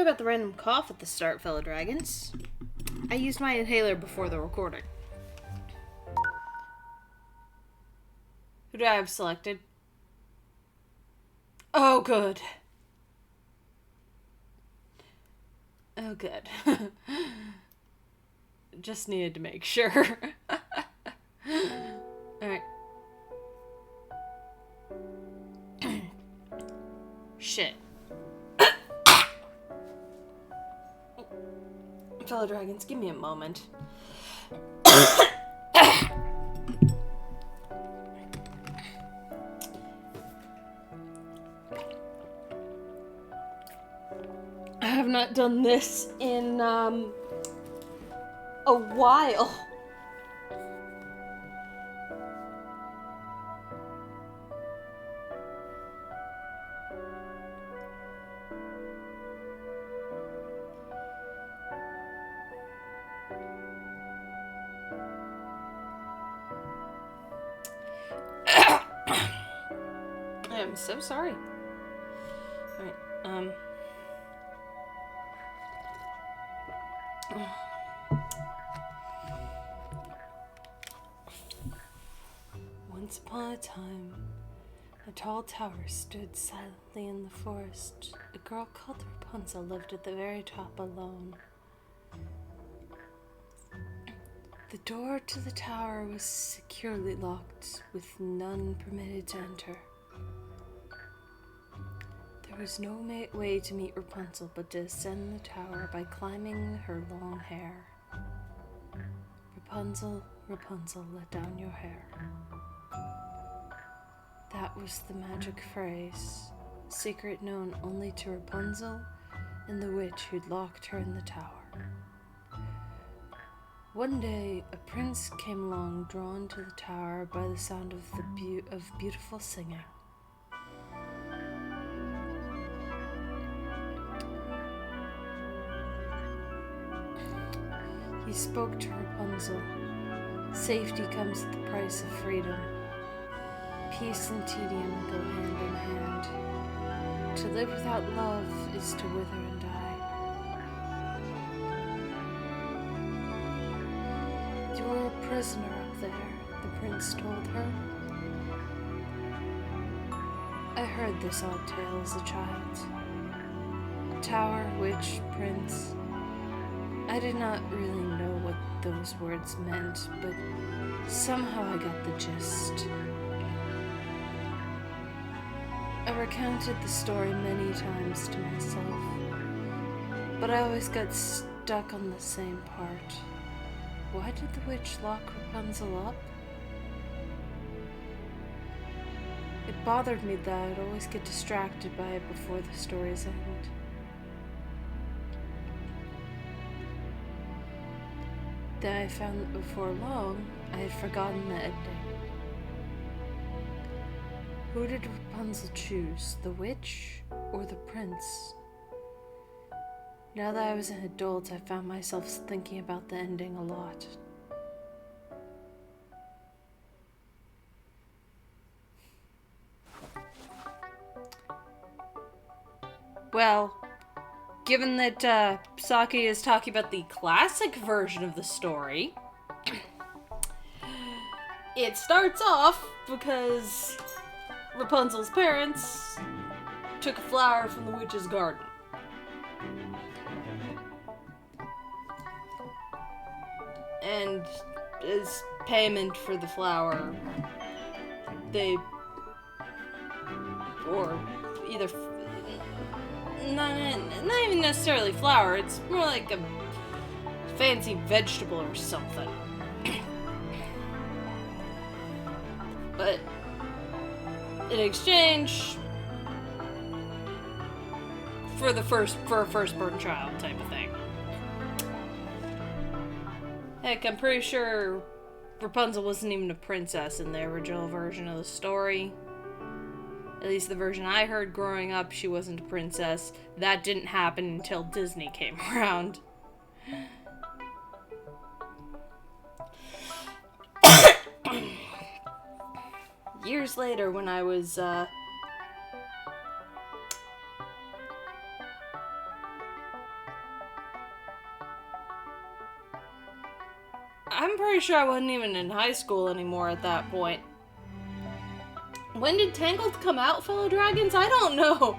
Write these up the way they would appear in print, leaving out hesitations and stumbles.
about the random cough at the start, fellow dragons. I used my inhaler before the recording. Who do I have selected? Oh, good. Oh, good. Just needed to make sure. Alright. Shit. Fellow dragons, give me a moment. I have not done this in, a while. I am so sorry. Alright, Once upon a time, a tall tower stood silently in the forest. A girl called Rapunzel lived at the very top alone. The door to the tower was securely locked, with none permitted to enter. There was no way to meet Rapunzel but to ascend the tower by climbing her long hair. Rapunzel, Rapunzel, let down your hair. That was the magic phrase, a secret known only to Rapunzel and the witch who'd locked her in the tower. One day, a prince came along, drawn to the tower by the sound of beautiful singing. He spoke to Rapunzel. Safety comes at the price of freedom. Peace and tedium go hand in hand. To live without love is to wither and die. You're a prisoner up there, the prince told her. I heard this odd tale as a child. Tower, witch, prince. I did not really know what those words meant, but somehow I got the gist. I recounted the story many times to myself, but I always got stuck on the same part. Why did the witch lock Rapunzel up? It bothered me that I'd always get distracted by it before the story's end. Then I found that before long, I had forgotten the ending. Who did Rapunzel choose, the witch or the prince? Now that I was an adult, I found myself thinking about the ending a lot. Well, given that Sakuya is talking about the classic version of the story, it starts off because Rapunzel's parents took a flower from the witch's garden. And as payment for the flower, not even necessarily flour, it's more like a fancy vegetable or something. But in exchange for a firstborn child type of thing. Heck, I'm pretty sure Rapunzel wasn't even a princess in the original version of the story. At least the version I heard growing up, she wasn't a princess. That didn't happen until Disney came around. Years later, when I was, I'm pretty sure I wasn't even in high school anymore at that point. When did Tangled come out, fellow dragons? I don't know.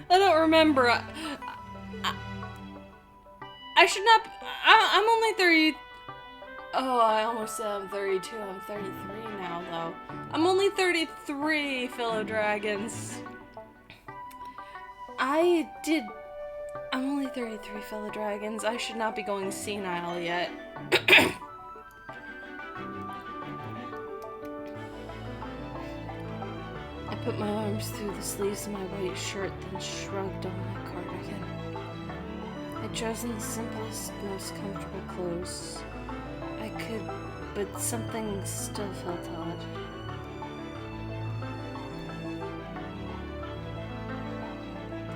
I don't remember. I should not... I'm only 30... Oh, I almost said I'm 32. I'm 33 now, though. I'm only 33, fellow dragons. I'm only 33, fellow dragons. I should not be going senile yet. I put my arms through the sleeves of my white shirt, then shrugged on my cardigan. I'd chosen the simplest, most comfortable clothes I could, but something still felt odd.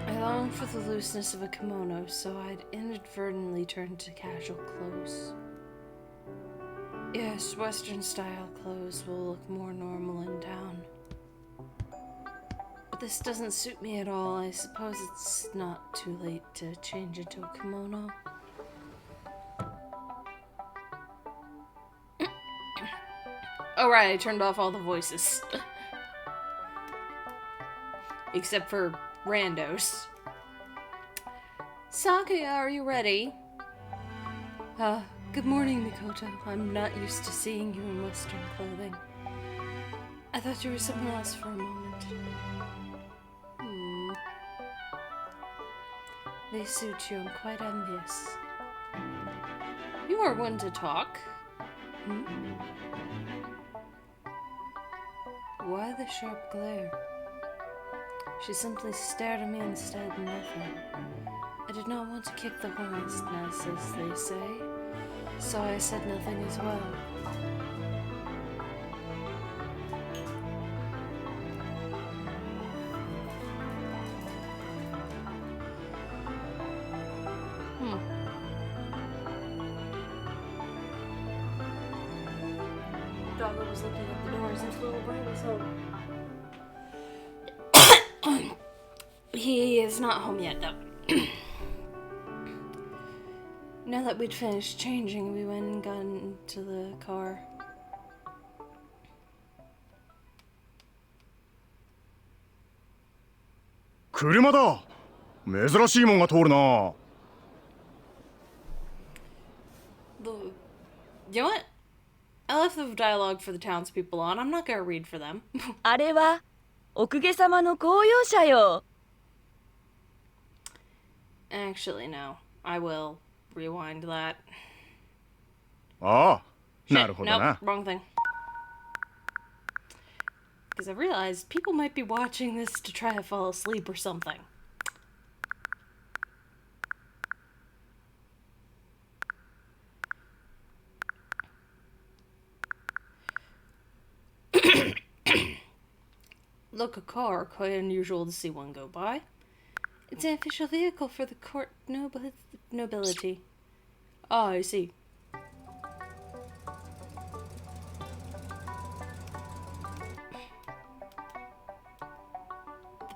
I longed for the looseness of a kimono, so I'd inadvertently turned to casual clothes. Yes, Western-style clothes will look more normal in town. But this doesn't suit me at all. I suppose it's not too late to change into a kimono. Oh right, I turned off all the voices. Except for randos. Sakuya, are you ready? Good morning, Mikoto. I'm not used to seeing you in Western clothing. I thought you were someone else for a moment. They suit you. I'm quite envious. You are one to talk. Why the sharp glare? She simply stared at me and said nothing. I did not want to kick the hornet's nest, as they say, so I said nothing as well. Doggo was looking at the door as if little Brian was home. He is not home yet, though. Now that we'd finished changing, we went and got into the car. Kuruma da! 珍しいもんが通るな。You know what? I left the dialogue for the townspeople on. I'm not gonna read for them. あれはお公家様の公用車よ。 Actually, no. I will rewind that. ああ、 Shit, なるほどな。 nope, wrong thing. Because I realized people might be watching this to try to fall asleep or something. Look, a car, quite unusual to see one go by. It's an official vehicle for the court nobility. Oh, I see. The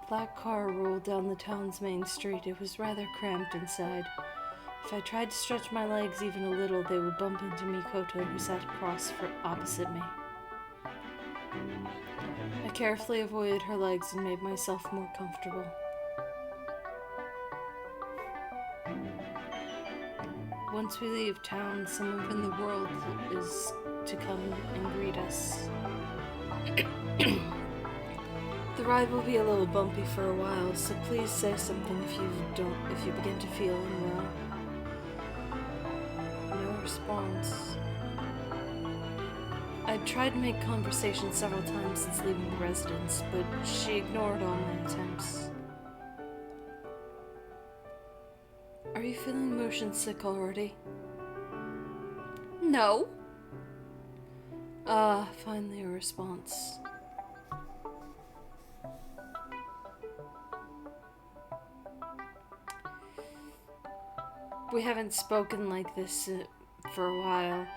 black car rolled down the town's main street. It was rather cramped inside. If I tried to stretch my legs even a little, they would bump into Mikoto, who sat opposite me. I carefully avoided her legs and made myself more comfortable. Once we leave town, someone from the world is to come and greet us. The ride will be a little bumpy for a while, so please say something if you begin to feel unwell. No response. I'd tried to make conversation several times since leaving the residence, but she ignored all my attempts. Are you feeling motion sick already? No. Finally a response. We haven't spoken like this for a while.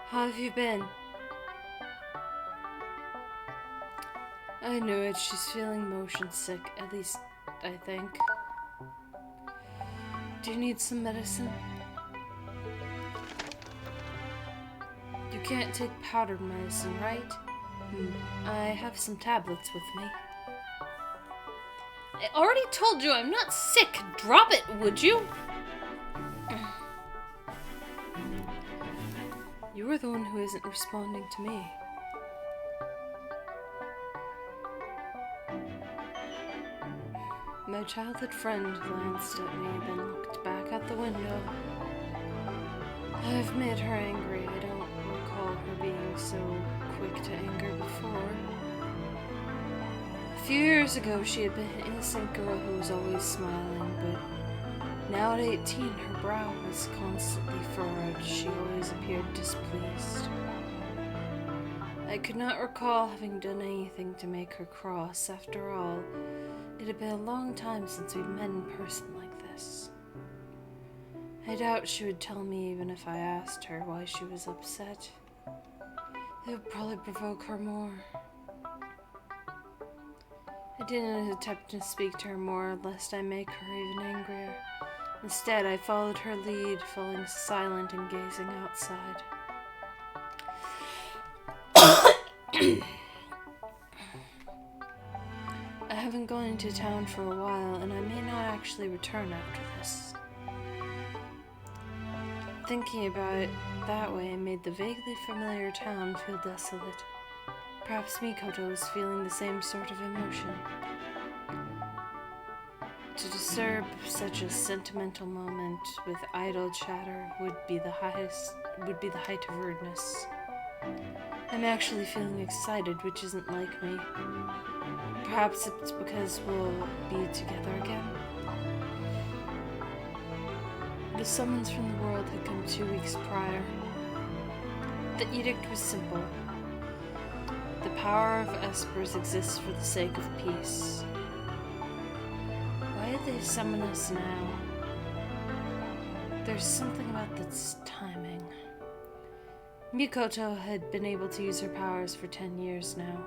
How have you been? I knew it. She's feeling motion sick, at least I think. Do you need some medicine? You can't take powdered medicine, right? I have some tablets with me. I already told you I'm not sick. Drop it, would you? You were the one who isn't responding to me. My childhood friend glanced at me, then looked back out the window. I've made her angry. I don't recall her being so quick to anger before. A few years ago, she had been an innocent girl who was always smiling, but now at 18, her brow was constantly furrowed. She always appeared displeased. I could not recall having done anything to make her cross. After all, it had been a long time since we'd met in person like this. I doubt she would tell me even if I asked her why she was upset. It would probably provoke her more. I didn't attempt to speak to her more, lest I make her even angrier. Instead, I followed her lead, falling silent and gazing outside. I haven't gone into town for a while, and I may not actually return after this. Thinking about it that way made the vaguely familiar town feel desolate. Perhaps Mikoto was feeling the same sort of emotion. To disturb such a sentimental moment with idle chatter would be the height of rudeness. I'm actually feeling excited, which isn't like me. Perhaps it's because we'll be together again. The summons from the world had come 2 weeks prior. The edict was simple. The power of espers exists for the sake of peace. Why did they summon us now? There's something about this timing. Mikoto had been able to use her powers for 10 years now.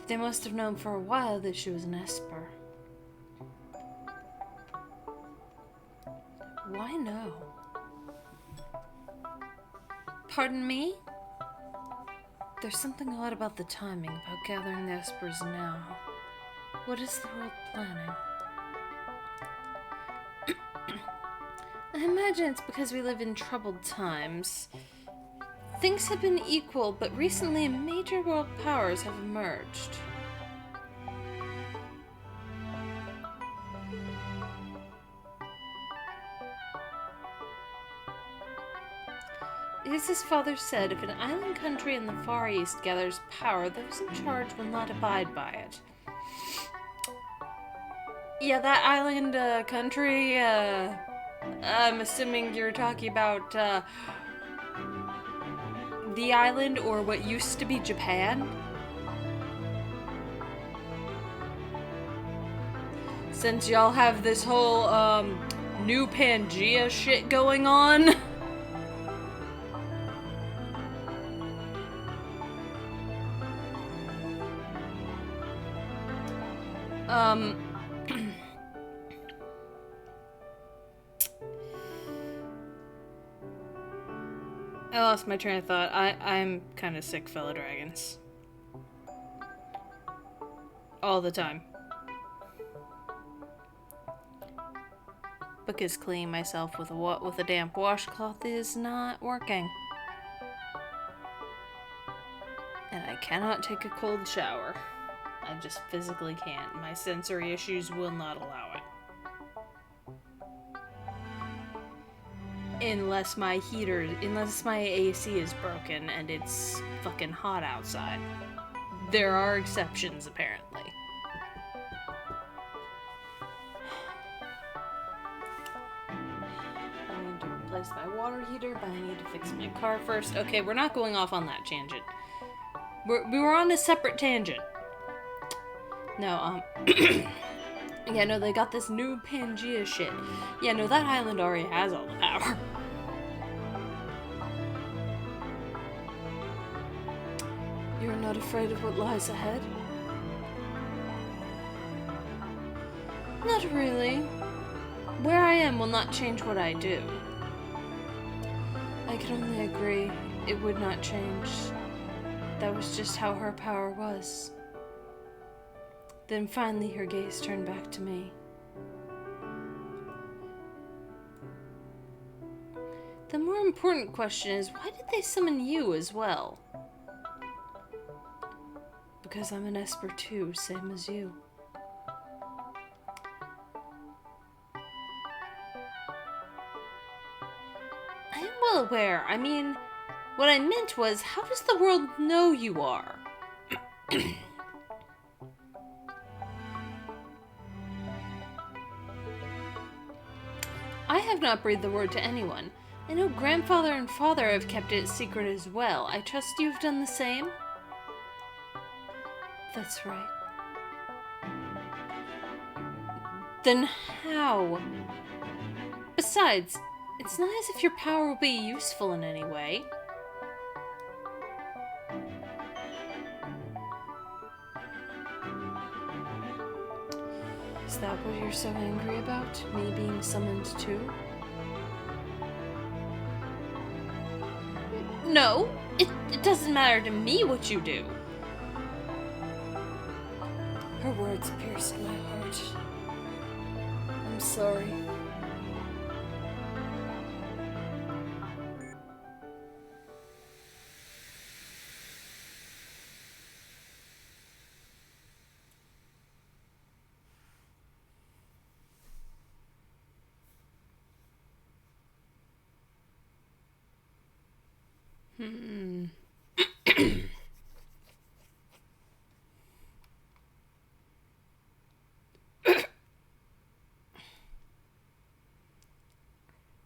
They must have known for a while that she was an esper. Why no? Pardon me? There's something odd about the timing, about gathering the espers now. What is the world planning? I imagine it's because we live in troubled times. Things have been equal, but recently major world powers have emerged. It is as father said, if an island country in the Far East gathers power, those in charge will not abide by it. Yeah, that island country, I'm assuming you're talking about the island, or what used to be Japan? Since y'all have this whole new Pangea shit going on. I lost my train of thought. I'm kind of sick, fellow dragons. All the time. Because cleaning myself with a damp washcloth is not working. And I cannot take a cold shower. I just physically can't. My sensory issues will not allow it. Unless my AC is broken and it's fucking hot outside. There are exceptions, apparently. I need to replace my water heater, but I need to fix my car first. Okay, we're not going off on that tangent. We were on a separate tangent. No, yeah, no, they got this new Pangea shit. Yeah, no, that island already has all the power. You're not afraid of what lies ahead? Not really. Where I am will not change what I do. I can only agree. it would not change. That was just how her power was. Then finally her gaze turned back to me. The more important question is, why did they summon you as well? Because I'm an Esper too, same as you. I am well aware. I mean, what I meant was, how does the world know you are? I have not breathed the word to anyone. I know grandfather and father have kept it secret as well. I trust you've done the same? That's right. Then how? Besides, it's not as if your power will be useful in any way. Is that what you're so angry about? Me being summoned too? No, it doesn't matter to me what you do. Her words pierced my heart. I'm sorry.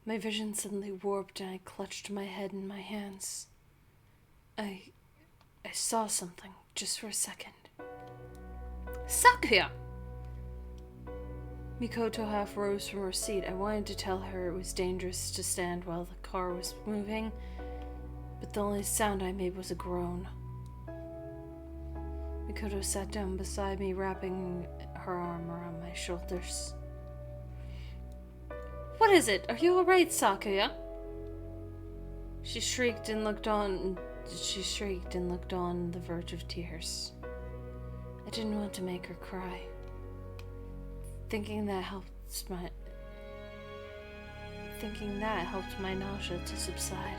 My vision suddenly warped and I clutched my head in my hands. I saw something, just for a second. Sakuya! Mikoto half rose from her seat. I wanted to tell her it was dangerous to stand while the car was moving, but the only sound I made was a groan. Mikoto sat down beside me, wrapping her arm around my shoulders. What is it? Are you alright, Sakuya? She shrieked and looked on the verge of tears. I didn't want to make her cry. Thinking that helped my nausea to subside.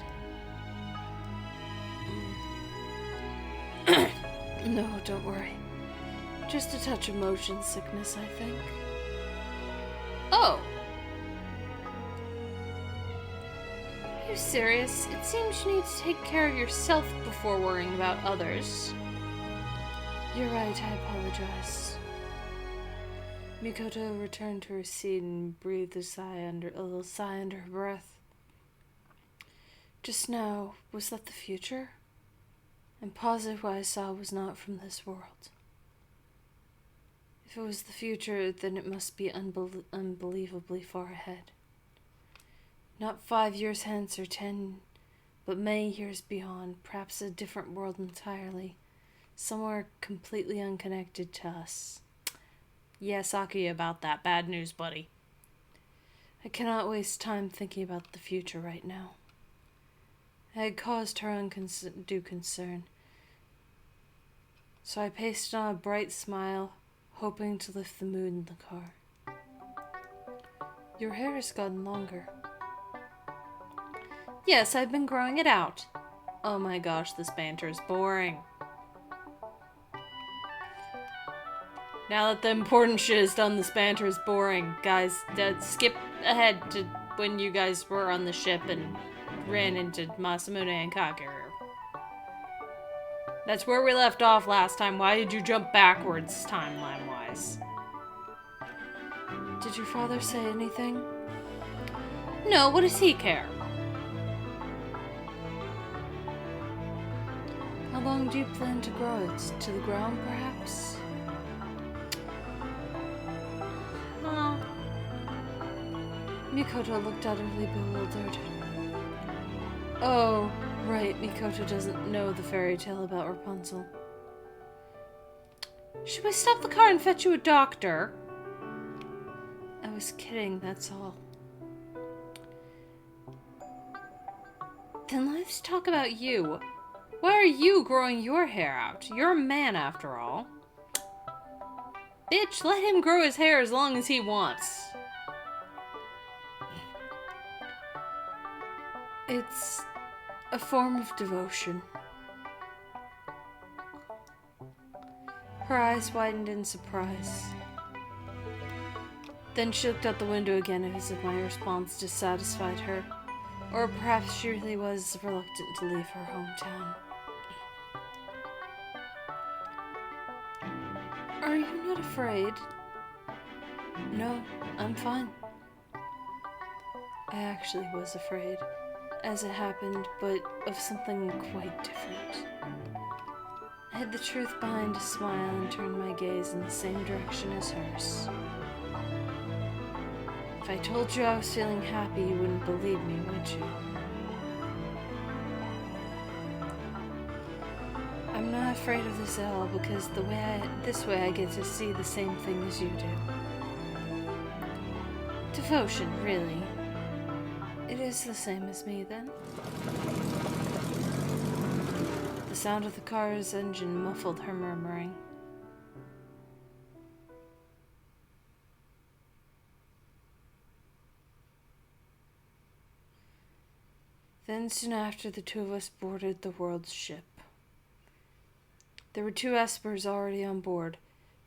No, don't worry. Just a touch of motion sickness, I think. Oh! Are you serious? It seems you need to take care of yourself before worrying about others. You're right, I apologize. Mikoto returned to her seat and breathed a little sigh under her breath. Just now, was that the future? I'm positive what I saw was not from this world. If it was the future, then it must be unbelievably far ahead. Not 5 years hence or 10, but many years beyond, perhaps a different world entirely, somewhere completely unconnected to us. Yeah, Sakuya, about that. Bad news, buddy. I cannot waste time thinking about the future right now. I had caused her undue concern, so I pasted on a bright smile, hoping to lift the mood in the car. Your hair has gotten longer. Yes, I've been growing it out. Oh my gosh, this banter is boring. Now that the important shit is done, this banter is boring. Guys, skip ahead to when you guys were on the ship and ran into Masamune and Kakeru. That's where we left off last time. Why did you jump backwards, timeline-wise? Did your father say anything? No, what does he care? How long do you plan to grow it? To the ground, perhaps? Mikoto looked utterly bewildered. Oh, right, Mikoto doesn't know the fairy tale about Rapunzel. Should we stop the car and fetch you a doctor? I was kidding, that's all. Then let's talk about you. Why are you growing your hair out? You're a man after all. Bitch, let him grow his hair as long as he wants. It's a form of devotion. Her eyes widened in surprise. Then she looked out the window again as if my response dissatisfied her. Or perhaps she really was reluctant to leave her hometown. Are you not afraid? No, I'm fine. I actually was afraid, as it happened, but of something quite different. I hid the truth behind a smile and turned my gaze in the same direction as hers. If I told you I was feeling happy, you wouldn't believe me, would you? I'm not afraid of this at all because this way I get to see the same thing as you do. Devotion, really. It is the same as me, then. The sound of the car's engine muffled her murmuring. Then soon after, the two of us boarded the world's ship. There were 2 espers already on board,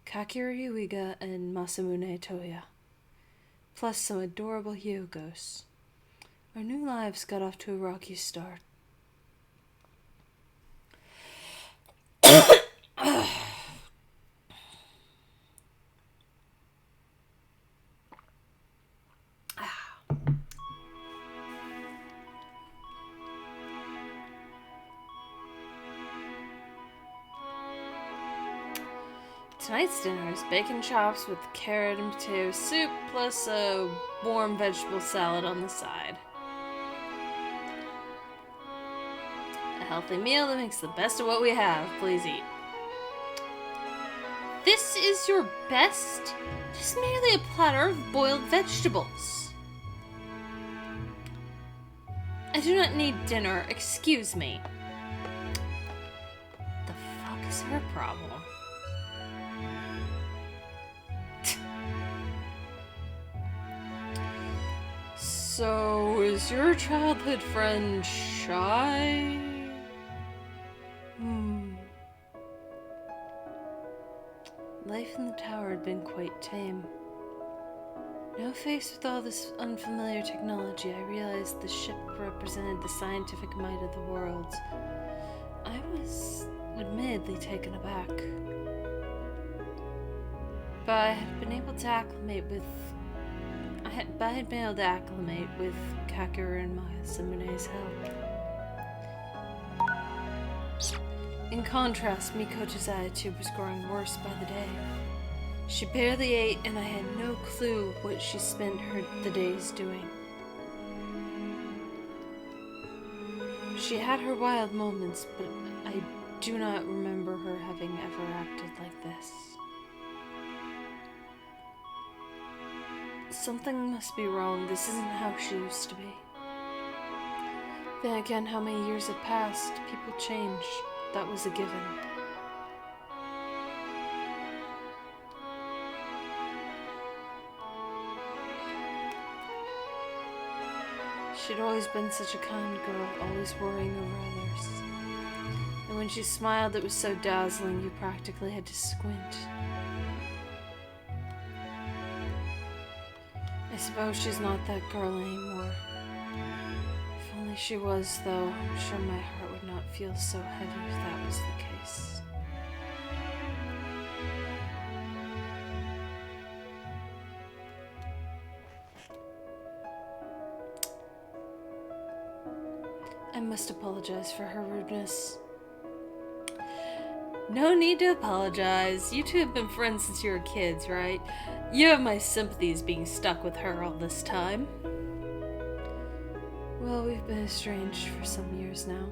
Kakeru Yuiga and Masamune Toya, plus some adorable Hyogos. Our new lives got off to a rocky start. Tonight's dinner is bacon chops with carrot and potato soup, plus a warm vegetable salad on the side. A healthy meal that makes the best of what we have. Please eat. This is your best? Just merely a platter of boiled vegetables. I do not need dinner. Excuse me. The fuck is her problem? So, is your childhood friend shy? Life in the tower had been quite tame. Now faced with all this unfamiliar technology, I realized the ship represented the scientific might of the world. I was admittedly taken aback. But I had been able to acclimate with Kakeru and Masamune's help. In contrast, Mikoto's attitude was growing worse by the day. She barely ate, and I had no clue what she spent the days doing. She had her wild moments, but I do not remember her having ever acted like this. Something must be wrong. This isn't how she used to be. Then again, how many years had passed? People change. That was a given. She'd always been such a kind girl, always worrying over others. And when she smiled, it was so dazzling you practically had to squint. I suppose she's not that girl anymore. If only she was, though, I'm sure my heart would not feel so heavy if that was the case. I must apologize for her rudeness. No need to apologize. You two have been friends since you were kids, right? You have my sympathies being stuck with her all this time. Well, we've been estranged for some years now.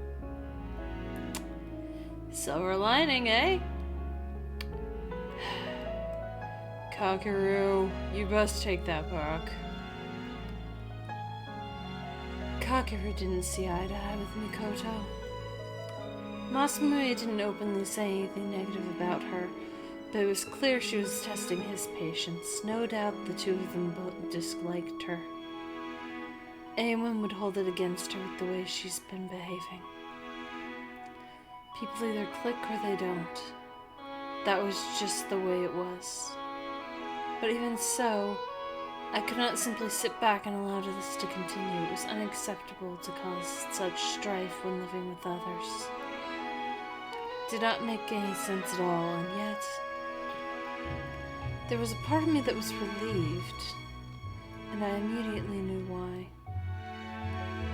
Silver lining, eh? Kakeru, you best take that back. Kakeru didn't see eye to eye with Mikoto. Masamune didn't openly say anything negative about her, but it was clear she was testing his patience. No doubt the two of them both disliked her. Anyone would hold it against her with the way she's been behaving. People either click or they don't. That was just the way it was. But even so, I could not simply sit back and allow this to continue. It was unacceptable to cause such strife when living with others. Did not make any sense at all, and yet there was a part of me that was relieved, and I immediately knew why.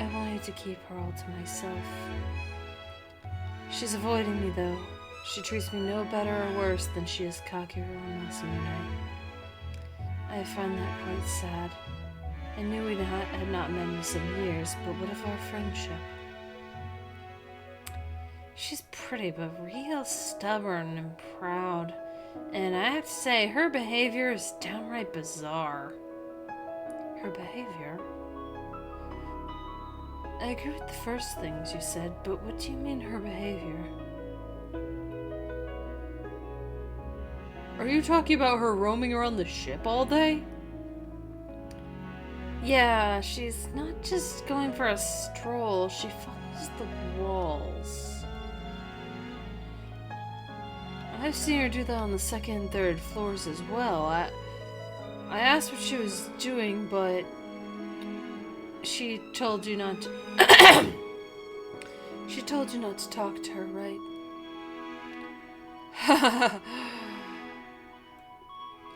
I wanted to keep her all to myself. She's avoiding me, though. She treats me no better or worse than she is Kakeru or Masamune. I find that quite sad. I knew we had not met in some years, but what of our friendship? She's pretty, but real stubborn and proud. And I have to say, her behavior is downright bizarre. Her behavior? I agree with the first things you said, but what do you mean her behavior? Are you talking about her roaming around the ship all day? Yeah, she's not just going for a stroll, she follows the walls. I've seen her do that on the second and third floors as well. I asked what she was doing, but she told you not to she told you not to talk to her, right?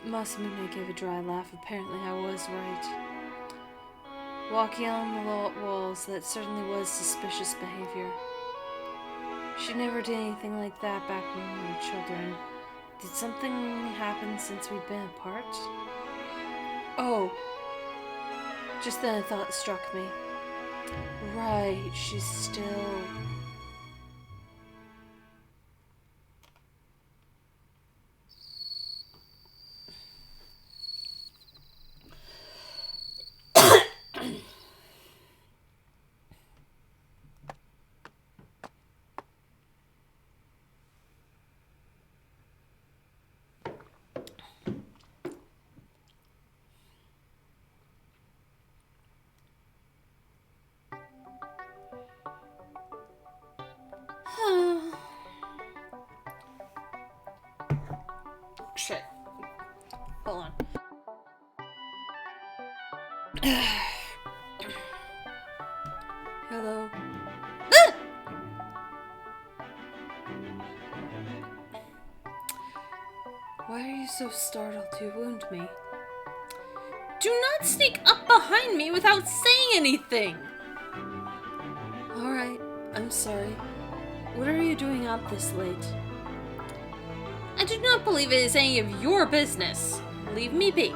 Masamune gave a dry laugh. Apparently I was right. Walking on the walls, that certainly was suspicious behavior. She never did anything like that back when we were children. Did something happen since we'd been apart? Oh. Just then a thought struck me. Right, she's still... Shit. Hold on. Hello. Ah! Why are you so startled? You wound me. Do not sneak up behind me without saying anything! Alright, I'm sorry. What are you doing out this late? I do not believe it is any of your business. Leave me be.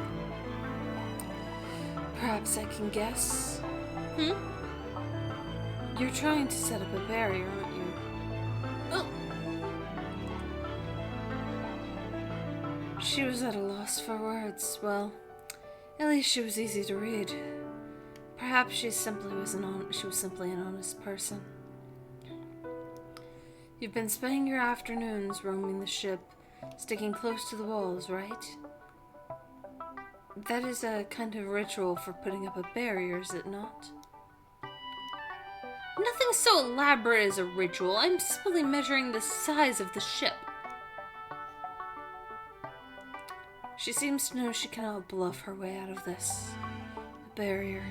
Perhaps I can guess. You're trying to set up a barrier, aren't you? Oh. She was at a loss for words. Well, at least she was easy to read. Perhaps she was simply an honest person. You've been spending your afternoons roaming the ship, sticking close to the walls, right? That is a kind of ritual for putting up a barrier, is it not? Nothing so elaborate as a ritual. I'm simply measuring the size of the ship. She seems to know she cannot bluff her way out of this. A barrier.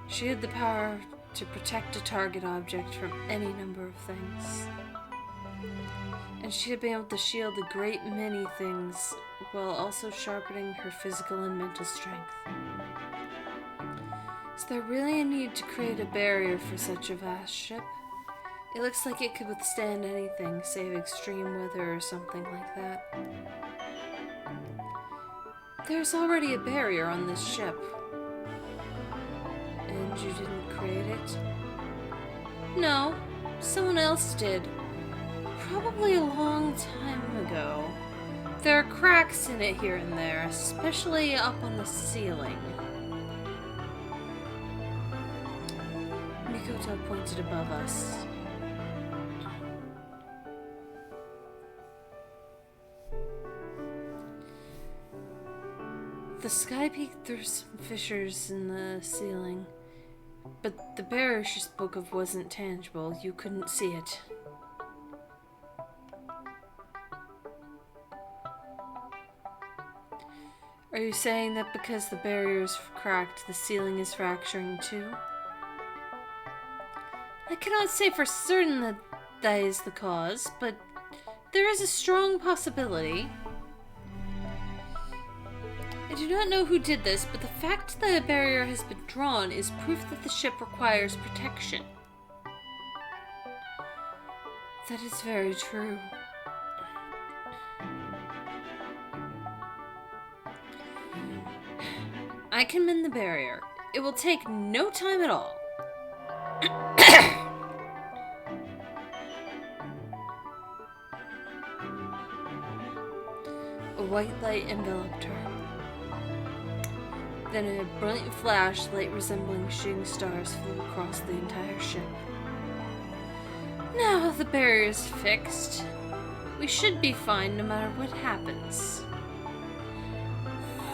She had the power to protect a target object from any number of things. And she had been able to shield a great many things while also sharpening her physical and mental strength. Is there really a need to create a barrier for such a vast ship? It looks like it could withstand anything, save extreme weather or something like that. There's already a barrier on this ship. And you didn't create it? No, someone else did. Probably a long time ago. There are cracks in it here and there, especially up on the ceiling. Mikoto pointed above us. The sky peeked through some fissures in the ceiling, but the barrier she spoke of wasn't tangible. You couldn't see it. Are you saying that because the barrier is cracked, the ceiling is fracturing too? I cannot say for certain that that is the cause, but there is a strong possibility. I do not know who did this, but the fact that a barrier has been drawn is proof that the ship requires protection. That is very true. I can mend the barrier. It will take no time at all. A white light enveloped her. Then in a brilliant flash, light resembling shooting stars flew across the entire ship. Now the barrier is fixed. We should be fine no matter what happens.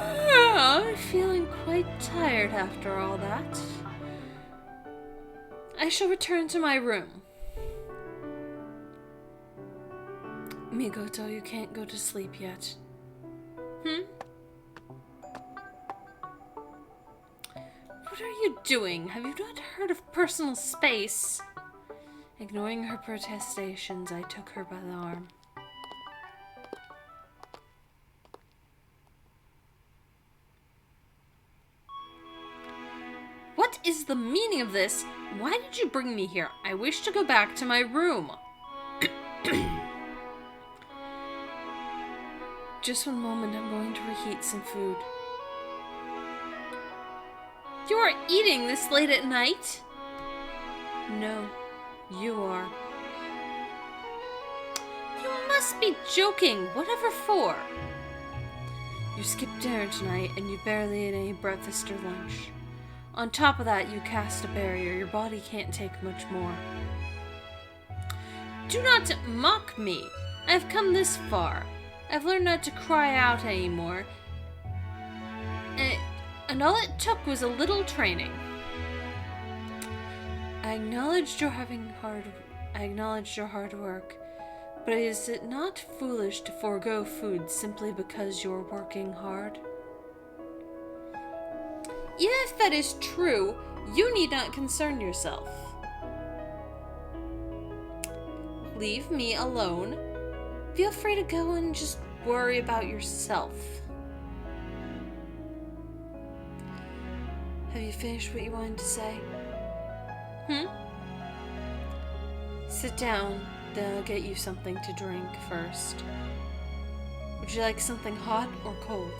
I'm feeling quite tired after all that. I shall return to my room. Mikoto, you can't go to sleep yet. What are you doing? Have you not heard of personal space? Ignoring her protestations, I took her by the arm. What is the meaning of this? Why did you bring me here? I wish to go back to my room. Just one moment, I'm going to reheat some food. You are eating this late at night? No, you are. You must be joking. Whatever for? You skipped dinner tonight and you barely ate any breakfast or lunch. On top of that, you cast a barrier. Your body can't take much more. Do not mock me. I've come this far. I've learned not to cry out anymore. And all it took was a little training. I acknowledged your hard work, but is it not foolish to forego food simply because you're working hard? Even if that is true, you need not concern yourself. Leave me alone. Feel free to go and just worry about yourself. Have you finished what you wanted to say? Sit down, then I'll get you something to drink first. Would you like something hot or cold?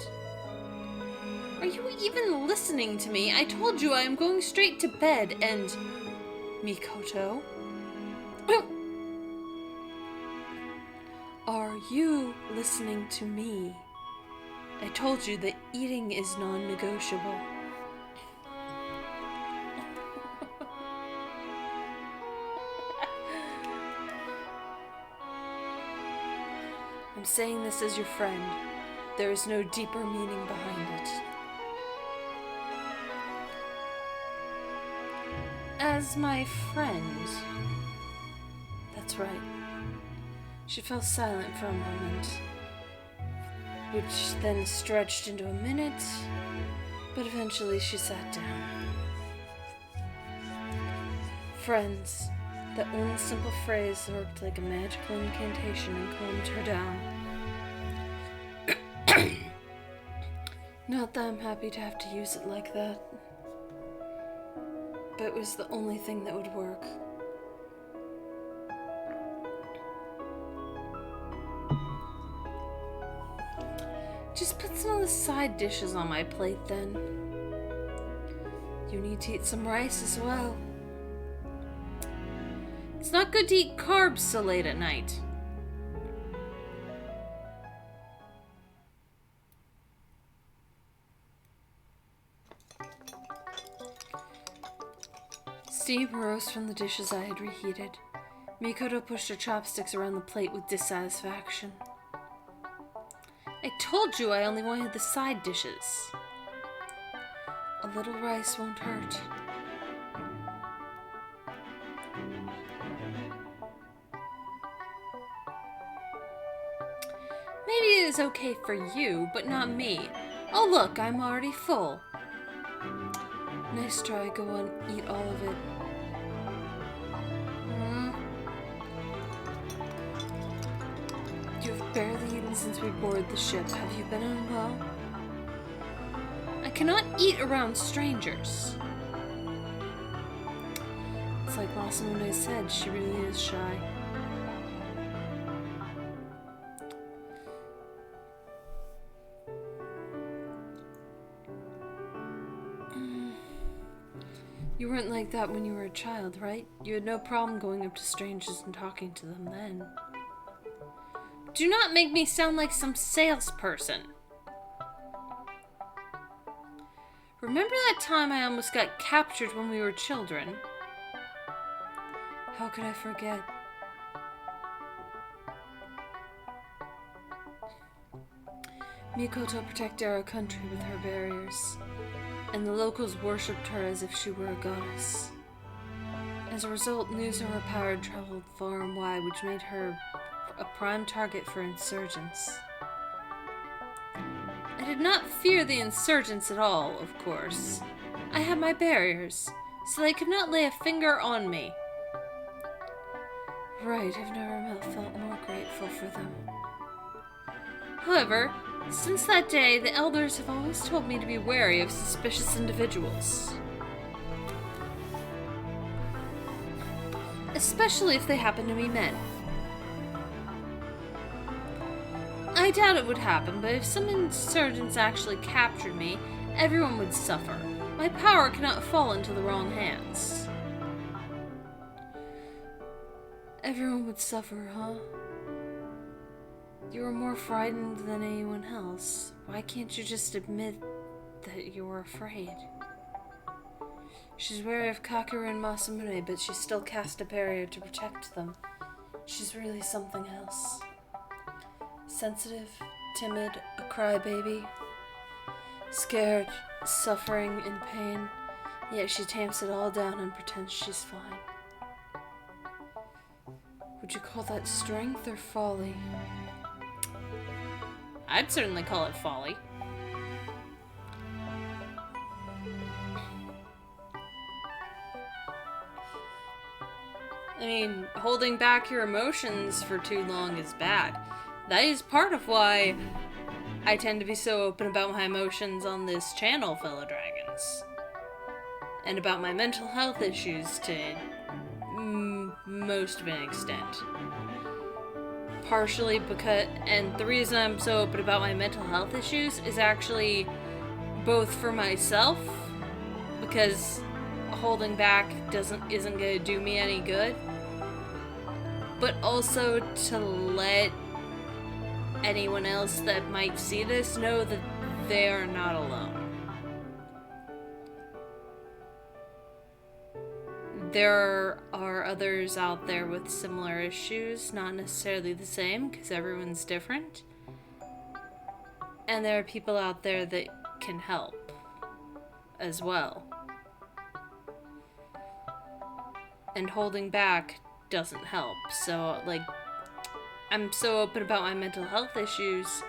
Are you even listening to me? I told you I am going straight to bed and... Mikoto? Are you listening to me? I told you that eating is non-negotiable. I'm saying this as your friend. There is no deeper meaning behind it. As my friend. That's right. She fell silent for a moment, which then stretched into a minute, but eventually she sat down. Friends. That one simple phrase worked like a magical incantation and calmed her down. Not that I'm happy to have to use it like that, but it was the only thing that would work. Just put some of the side dishes on my plate then. You need to eat some rice as well. It's not good to eat carbs so late at night. Steam rose from the dishes I had reheated. Mikoto pushed her chopsticks around the plate with dissatisfaction. I told you I only wanted the side dishes. A little rice won't hurt. Maybe it is okay for you, but not me. Oh look, I'm already full. Nice try, go on, eat all of it. You've barely eaten since we boarded the ship. Have you been unwell? I cannot eat around strangers. It's like Masamune said, she really is shy. You weren't like that when you were a child, right? You had no problem going up to strangers and talking to them then. Do not make me sound like some salesperson. Remember that time I almost got captured when we were children? How could I forget? Mikoto protected our country with her barriers, and the locals worshipped her as if she were a goddess. As a result, news of her power traveled far and wide, which made her a prime target for insurgents. I did not fear the insurgents at all, of course. I had my barriers, so they could not lay a finger on me. Right, I've never felt more grateful for them. However, since that day, the elders have always told me to be wary of suspicious individuals. Especially if they happen to be men. I doubt it would happen, but if some insurgents actually captured me, everyone would suffer. My power cannot fall into the wrong hands. Everyone would suffer, huh? You were more frightened than anyone else. Why can't you just admit that you were afraid? She's wary of Kakeru and Masamune, but she still cast a barrier to protect them. She's really something else. Sensitive, timid, a crybaby. Scared, suffering, in pain. Yet she tamps it all down and pretends she's fine. Would you call that strength or folly? I'd certainly call it folly. I mean, holding back your emotions for too long is bad. That is part of why I tend to be so open about my emotions on this channel, fellow dragons. And about my mental health issues to most of an extent. Partially because, and the reason I'm so open about my mental health issues is actually both for myself, because holding back isn't gonna do me any good, but also to let anyone else that might see this know that they are not alone. There are others out there with similar issues, not necessarily the same, because everyone's different. And there are people out there that can help as well. And holding back doesn't help. So, like, I'm so open about my mental health issues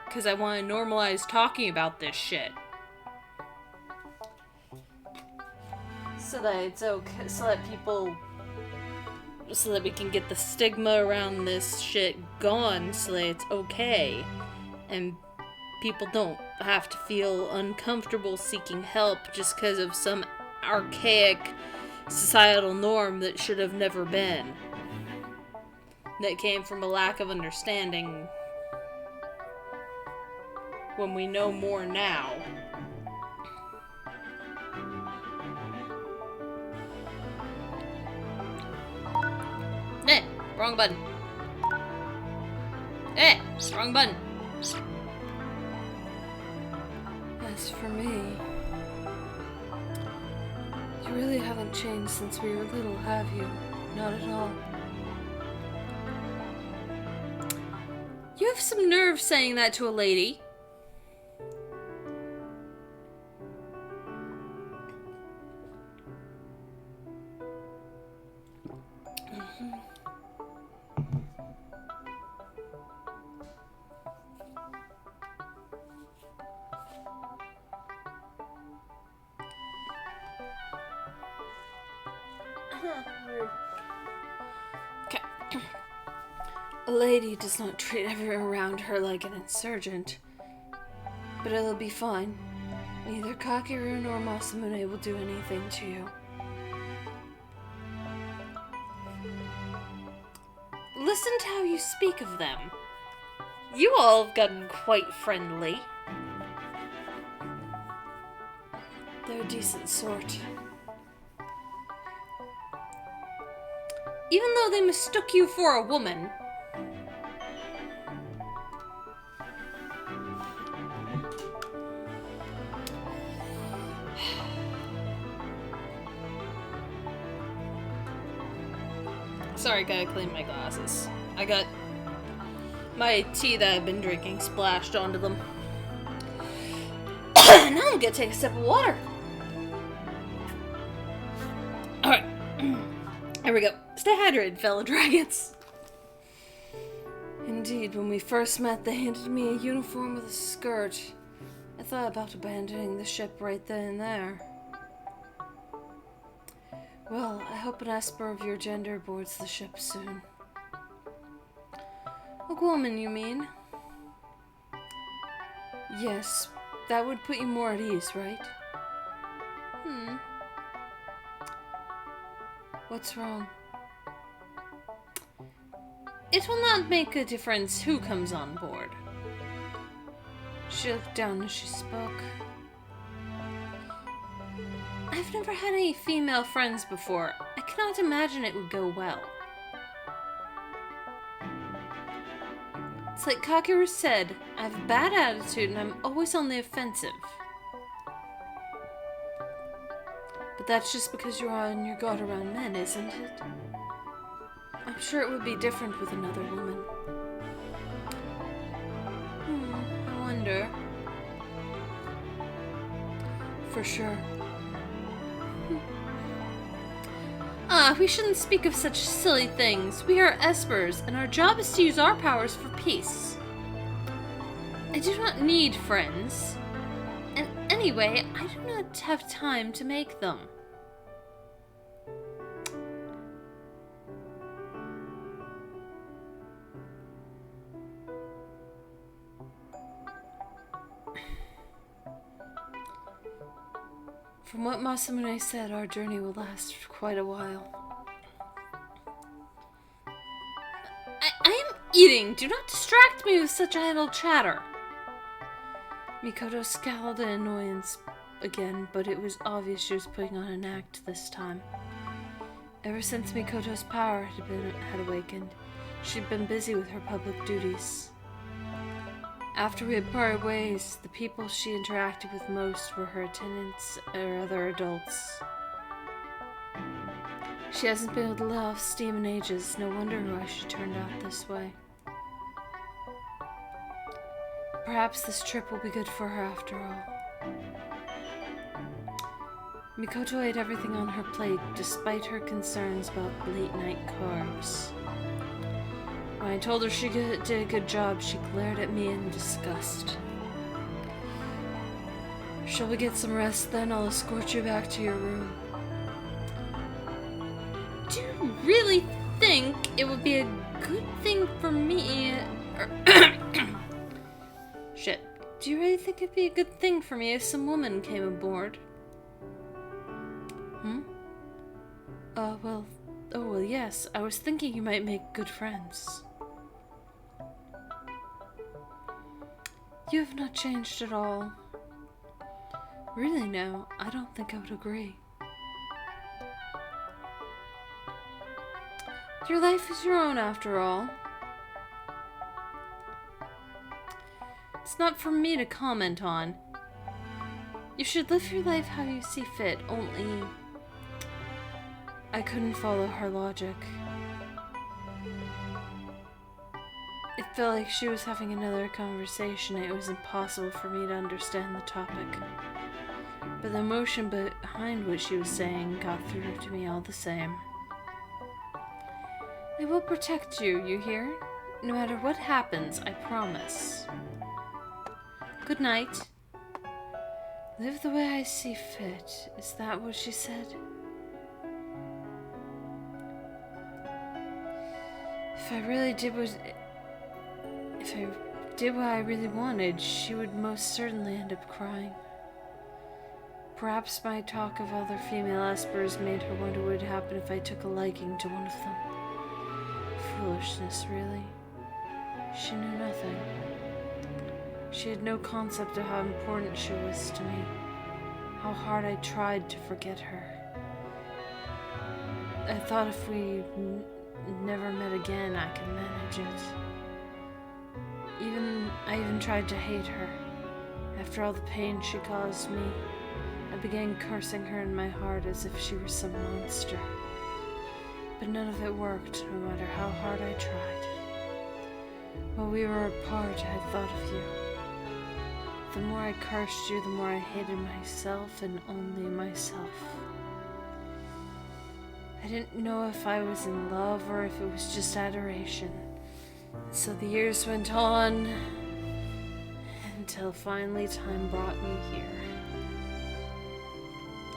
because I want to normalize talking about this shit. So that it's okay, so that we can get the stigma around this shit gone, so that it's okay. And people don't have to feel uncomfortable seeking help just because of some archaic societal norm that should have never been. That came from a lack of understanding when we know more now. Eh, wrong button. Eh, wrong button. As for me, You really haven't changed since we were little, have you? Not at all. You have some nerve saying that to a lady. Okay. A lady does not treat everyone around her like an insurgent. But it'll be fine. Neither Kakeru nor Masamune will do anything to you. Listen to how you speak of them. You all have gotten quite friendly. They're a decent sort. Even though they mistook you for a woman. Sorry, gotta clean my glasses. I got my tea that I've been drinking splashed onto them. Now I'm gonna take a sip of water. Alright. Here we go. Stay hydrated, fellow dragons. Indeed, when we first met, they handed me a uniform with a skirt. I thought about abandoning the ship right then and there. Well, I hope an esper of your gender boards the ship soon. A woman, you mean? Yes, that would put you more at ease, right? What's wrong? It will not make a difference who comes on board. She looked down as she spoke. I've never had any female friends before. I cannot imagine it would go well. It's like Kakeru said, I have a bad attitude and I'm always on the offensive. But that's just because you're on your guard around men, isn't it? I'm sure it would be different with another woman. I wonder. For sure. We shouldn't speak of such silly things. We are espers, and our job is to use our powers for peace. I do not need friends. And anyway, I do not have time to make them. From what Masamune said, our journey will last for quite a while. I am eating! Do not distract me with such idle chatter! Mikoto scowled in annoyance again, but it was obvious she was putting on an act this time. Ever since Mikoto's power had awakened, she'd been busy with her public duties. After we had parted ways, the people she interacted with most were her attendants or other adults. She hasn't been able to let off steam in ages. No wonder why she turned out this way. Perhaps this trip will be good for her after all. Mikoto ate everything on her plate, despite her concerns about late-night carbs. When I told her she did a good job, she glared at me in disgust. Shall we get some rest then? I'll escort you back to your room. Do you really think it would be a good thing for me... Shit. Do you really think it'd be a good thing for me if some woman came aboard? Well, yes. I was thinking you might make good friends. You have not changed at all. Really, no. I don't think I would agree. Your life is your own, after all. It's not for me to comment on. You should live your life how you see fit, only I couldn't follow her logic. It felt like she was having another conversation. It was impossible for me to understand the topic. But the emotion behind what she was saying got through to me all the same. I will protect you, you hear? No matter what happens, I promise. Good night. Live the way I see fit. Is that what she said? If I did what I really wanted, she would most certainly end up crying. Perhaps my talk of other female espers made her wonder what would happen if I took a liking to one of them. Foolishness, really. She knew nothing. She had no concept of how important she was to me, how hard I tried to forget her. I thought if we never met again, I could manage it. I even tried to hate her. After all the pain she caused me, I began cursing her in my heart as if she were some monster. But none of it worked, no matter how hard I tried. While we were apart, I thought of you. The more I cursed you, the more I hated myself and only myself. I didn't know if I was in love or if it was just adoration. So the years went on, until finally time brought me here.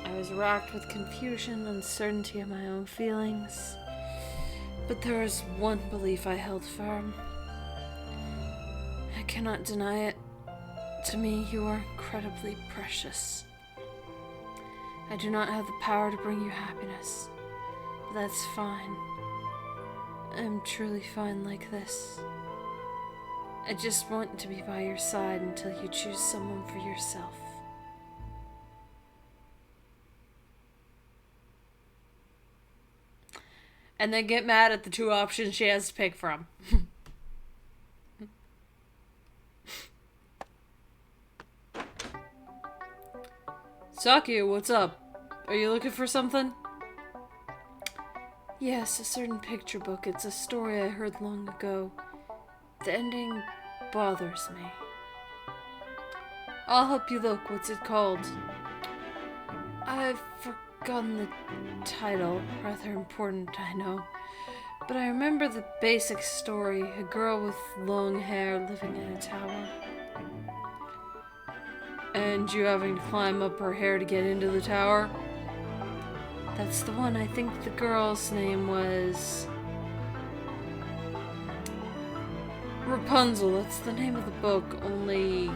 I was racked with confusion, uncertainty of my own feelings. But there was one belief I held firm. I cannot deny it. To me, you are incredibly precious. I do not have the power to bring you happiness. But that's fine. I'm truly fine like this. I just want to be by your side until you choose someone for yourself. And then get mad at the two options she has to pick from. Sakuya, what's up? Are you looking for something? Yes, a certain picture book. It's a story I heard long ago. The ending bothers me. I'll help you look. What's it called? I've forgotten the title. Rather important, I know. But I remember the basic story. A girl with long hair living in a tower. And you having to climb up her hair to get into the tower? That's the one. I think the girl's name was Rapunzel. That's the name of the book, only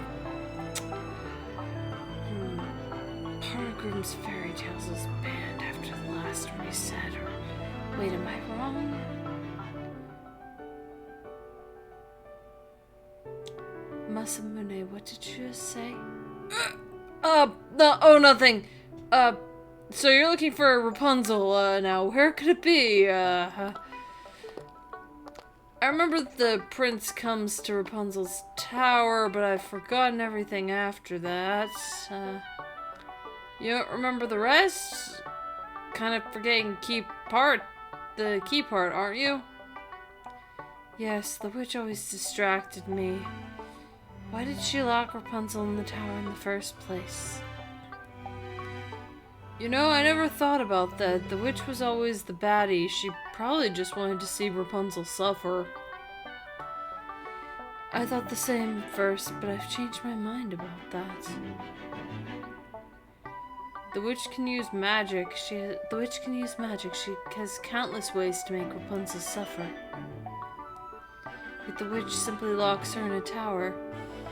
part of Grimm's fairy tales is banned after the last reset. Or wait, am I wrong? Masamune, what did you just say? No, oh, nothing. So you're looking for Rapunzel, now where could it be? I remember the prince comes to Rapunzel's tower, but I've forgotten everything after that. You don't remember the rest? Kind of forgetting the key part, aren't you? Yes, the witch always distracted me. Why did she lock Rapunzel in the tower in the first place? You know, I never thought about that. The witch was always the baddie. She probably just wanted to see Rapunzel suffer. I thought the same at first, but I've changed my mind about that. The witch can use magic. She has countless ways to make Rapunzel suffer. Yet the witch simply locks her in a tower.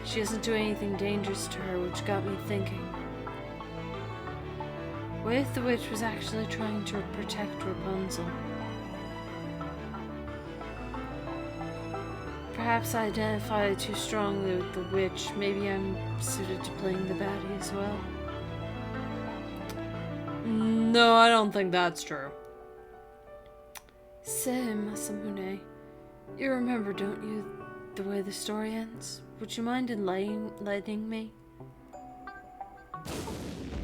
She doesn't do anything dangerous to her, which got me thinking. What if the witch was actually trying to protect Rapunzel? Perhaps I identified too strongly with the witch. Maybe I'm suited to playing the baddie as well. No, I don't think that's true. Say, Masamune, you remember, don't you, the way the story ends? Would you mind enlightening me?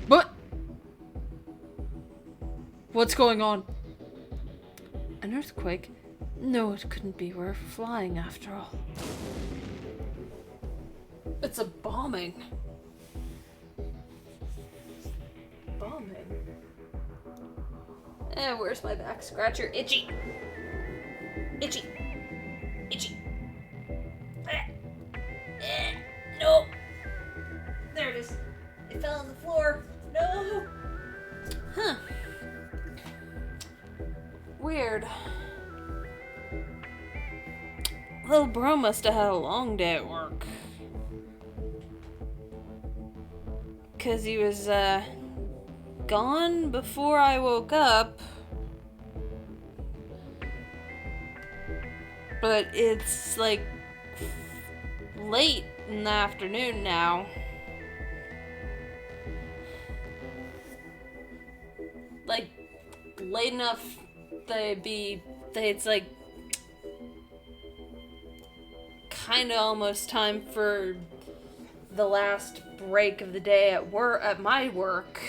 What? What's going on? An earthquake? No, it couldn't be. We're flying after all. It's a bombing. Bombing? Where's my back scratcher? Itchy! Itchy! Itchy! No! There it is. It fell on the floor. No! Huh. Weird. Little bro must have had a long day at work. 'Cause he was, gone before I woke up. But it's, like, late in the afternoon now. Like, late enough that it's like kind of almost time for the last break of the day at my work.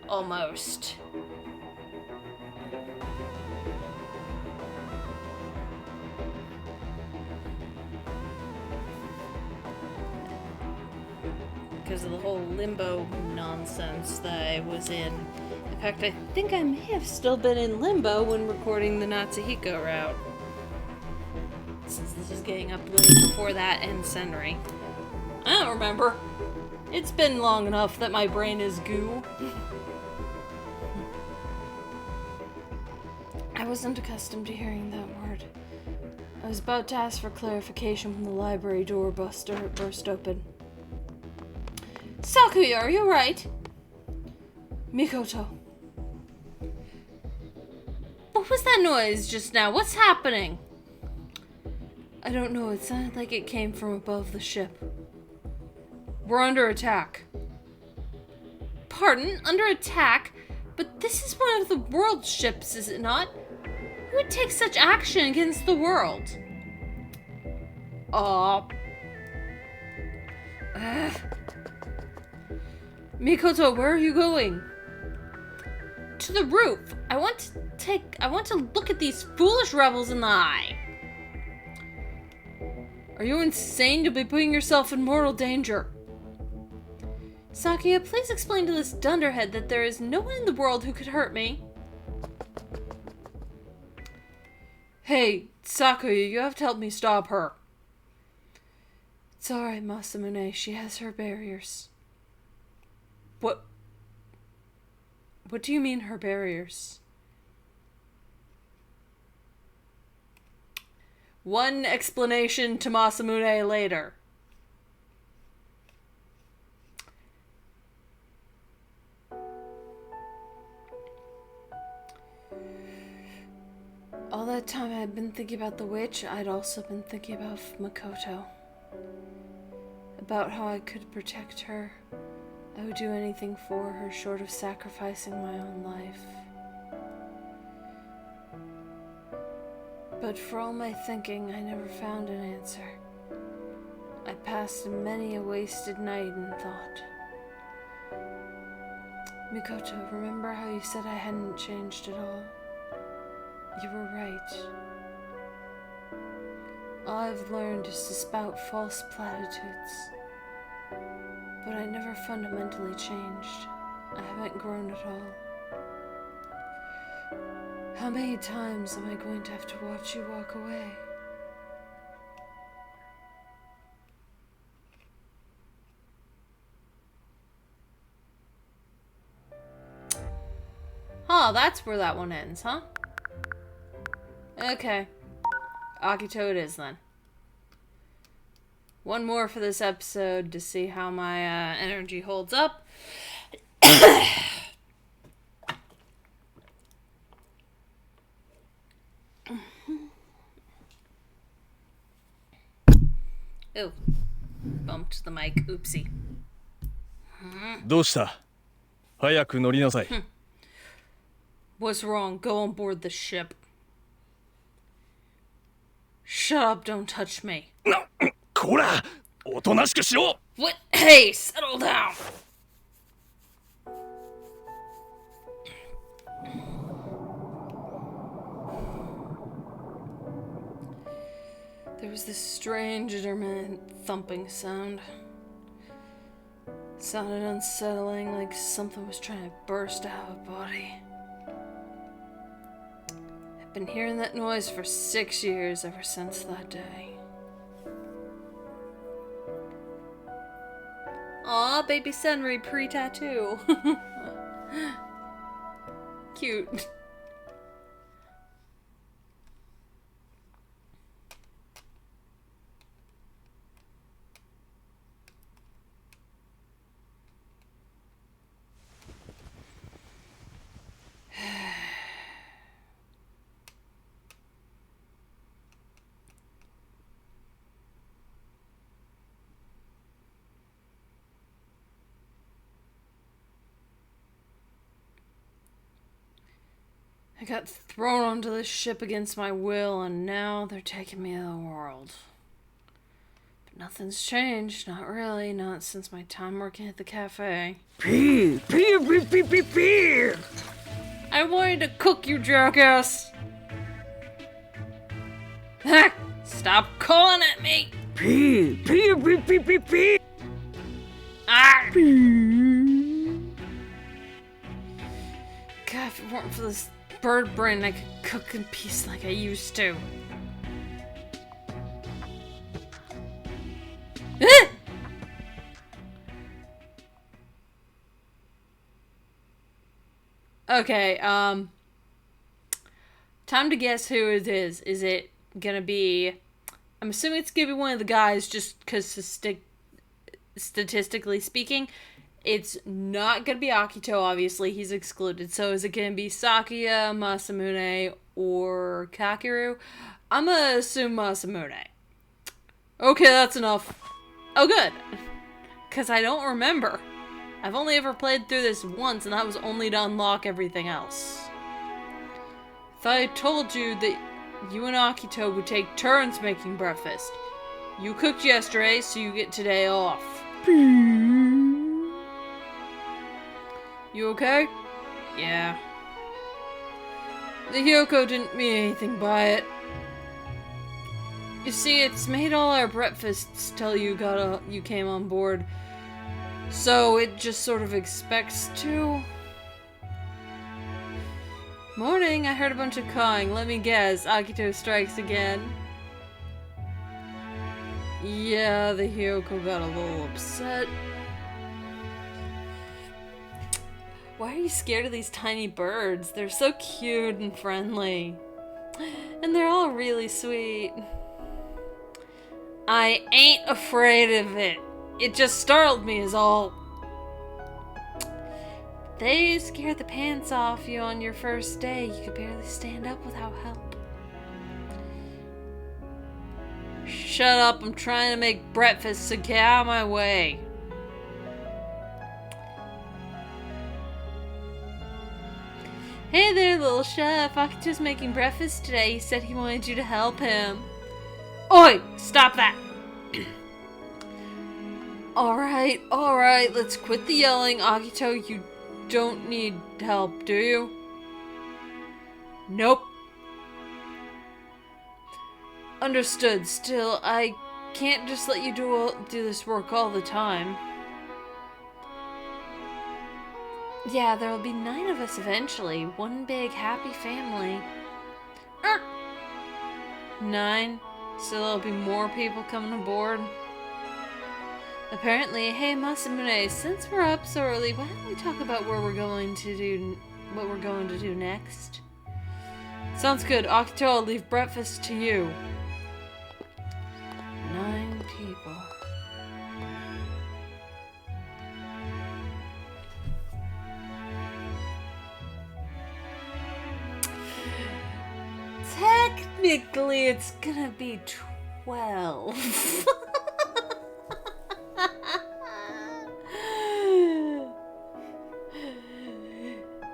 Almost. Because of the whole limbo nonsense that I was in. In fact, I think I may have still been in limbo when recording the Natsuhiko route. Since this is getting uploaded before that and Senri. I don't remember. It's been long enough that my brain is goo. I wasn't accustomed to hearing that word. I was about to ask for clarification when the library door burst open. Sakuya, are you right? Mikoto. What was that noise just now? What's happening? I don't know. It sounded like it came from above the ship. We're under attack. Pardon? Under attack? But this is one of the world ships, is it not? Who would take such action against the world? Mikoto, where are you going? To the roof. I want to look at these foolish rebels in the eye. Are you insane? You'll be putting yourself in mortal danger. Sakuya, please explain to this dunderhead that there is no one in the world who could hurt me. Hey, Sakuya, you have to help me stop her. It's alright, Masamune. She has her barriers. What do you mean, her barriers? One explanation to Masamune later. All that time I'd been thinking about the witch, I'd also been thinking about Makoto. About how I could protect her. I would do anything for her short of sacrificing my own life. But for all my thinking, I never found an answer. I passed many a wasted night in thought. Mikoto, remember how you said I hadn't changed at all? You were right. All I've learned is to spout false platitudes. But I never fundamentally changed. I haven't grown at all. How many times am I going to have to watch you walk away? Oh, that's where that one ends, huh? Okay. Akito it is then. One more for this episode to see how my energy holds up. Oh, bumped the mic. Oopsie. どうした?早く乗りなさい。What's wrong? Go on board the ship. Shut up, don't touch me. こら!おとなしくしろ! What? Hey, settle down! There was this strange intermittent thumping sound. It sounded unsettling, like something was trying to burst out of a body. I've been hearing that noise for 6 years ever since that day. Aw, baby Senri pre-tattoo. Cute. I got thrown onto this ship against my will, and now they're taking me to the world. But nothing's changed, not really, not since my time working at the cafe. I wanted to cook you, jackass! Ha! Stop calling at me! Ah! God, if it weren't for this bird brain, I could cook in peace like I used to. Okay, time to guess who it is. Is it gonna be... I'm assuming it's gonna be one of the guys, just because statistically speaking, it's not gonna be Akito, obviously, he's excluded. So is it gonna be Sakuya, Masamune, or Kakeru? I'm gonna assume Masamune. Okay, that's enough. Oh, good. Because I don't remember. I've only ever played through this once, and that was only to unlock everything else. Thought I told you that you and Akito would take turns making breakfast. You cooked yesterday, so you get today off. You okay? Yeah. The Hyoko didn't mean anything by it. You see, it's made all our breakfasts till you came on board. So it just sort of expects to. Morning, I heard a bunch of cawing. Let me guess, Akito strikes again. Yeah, the Hyoko got a little upset. Why are you scared of these tiny birds? They're so cute and friendly. And they're all really sweet. I ain't afraid of it. It just startled me is all. They scared the pants off you on your first day. You could barely stand up without help. Shut up, I'm trying to make breakfast, so get out of my way. Hey there, little chef. Akito's making breakfast today. He said he wanted you to help him. Oi! Stop that! Alright, let's quit the yelling. Akito, you don't need help, do you? Nope. Understood. Still, I can't just let you do this work all the time. Yeah, there will be 9 of us eventually. One big happy family. 9? So there'll be more people coming aboard? Apparently. Hey, Masamune, since we're up so early, why don't we talk about what we're going to do next? Sounds good. Akito, I'll leave breakfast to you. 9 people. Technically, it's gonna be 12.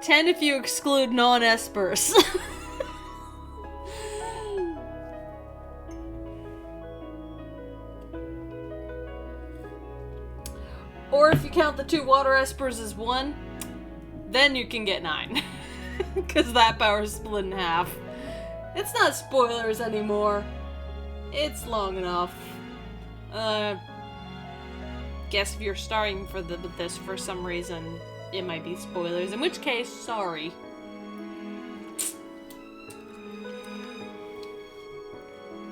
10 if you exclude non-espers. Or if you count the 2 water espers as 1, then you can get 9. Because that power is split in half. It's not spoilers anymore. It's long enough. Guess if you're starting with this for some reason, it might be spoilers, in which case, sorry.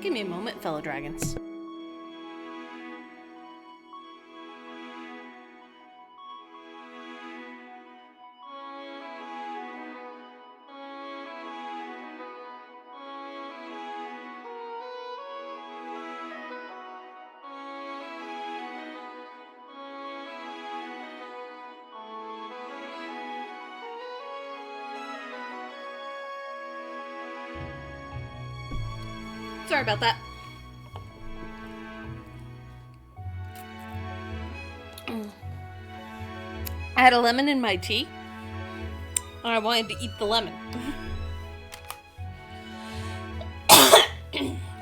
Give me a moment, fellow dragons. Sorry about that. I had a lemon in my tea, and I wanted to eat the lemon.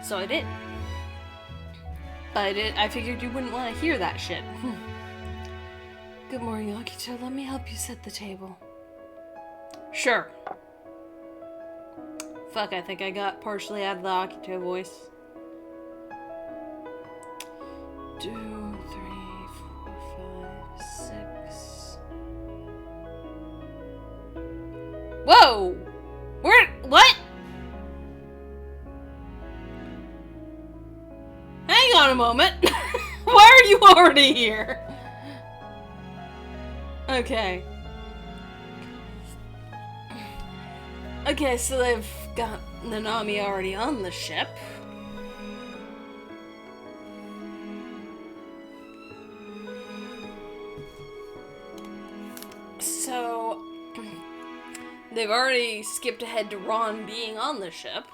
So I did. But I figured you wouldn't want to hear that shit. Good morning, Akito. Let me help you set the table. Sure. Fuck, I think I got partially out of the Akito voice. 2, 3, 4, 5, 6. Whoa! What? Hang on a moment. Why are you already here? Okay. Okay, so they've got Nanami already on the ship. So, they've already skipped ahead to Ron being on the ship.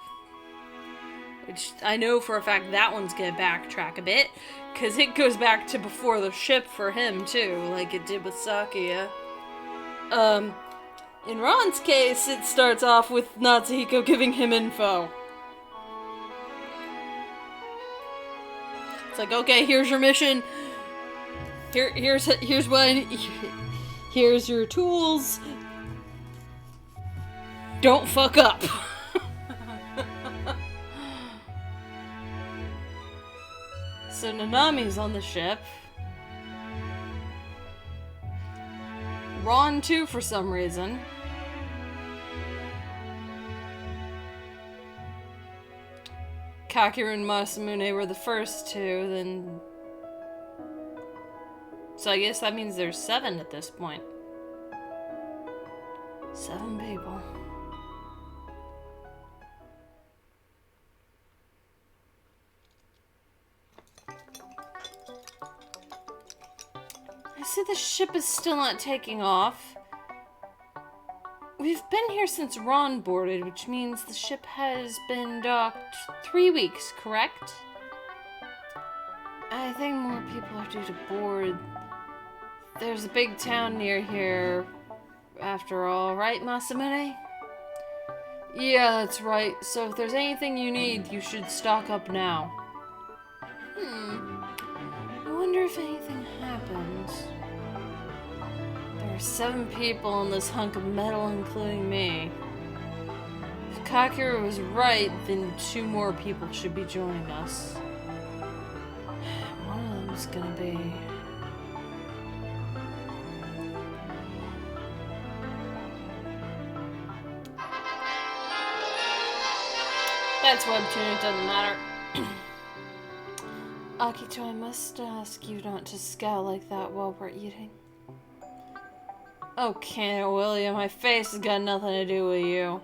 Which, I know for a fact that one's gonna backtrack a bit, because it goes back to before the ship for him, too, like it did with Sakuya. In Ron's case, it starts off with Natsuhiko giving him info. It's like, okay, here's your mission. Here's your tools. Don't fuck up. So Nanami's on the ship. Ron too, for some reason. Kakeru and Masamune were the first two, then... So I guess that means there's 7 at this point. 7 people. I see the ship is still not taking off. We've been here since Ron boarded, which means the ship has been docked 3 weeks, correct? I think more people are due to board. There's a big town near here, after all, right, Masamune? Yeah, that's right. So if there's anything you need, you should stock up now. I wonder if anything happens. There are 7 people on this hunk of metal, including me. If Kakeru was right, then 2 more people should be joining us. One of them's gonna be... That's webtoon, it doesn't matter. Akito, I must ask you not to scowl like that while we're eating. Okay, William, my face has got nothing to do with you.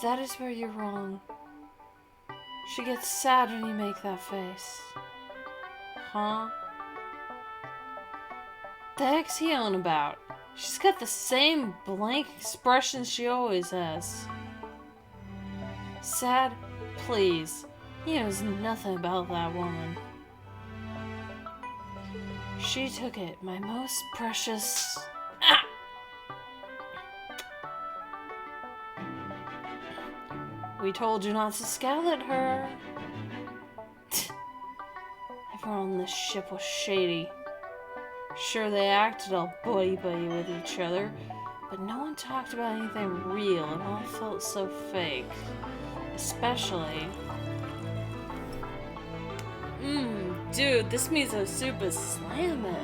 That is where you're wrong. She gets sad when you make that face. Huh? The heck's he on about? She's got the same blank expression she always has. Sad? Please. He knows nothing about that woman. She took it, my most precious... Ah! We told you not to scowl at her. Everyone on this ship was shady. Sure, they acted all buddy-buddy with each other, but no one talked about anything real. It all felt so fake. Especially... dude, this miso soup is slamming.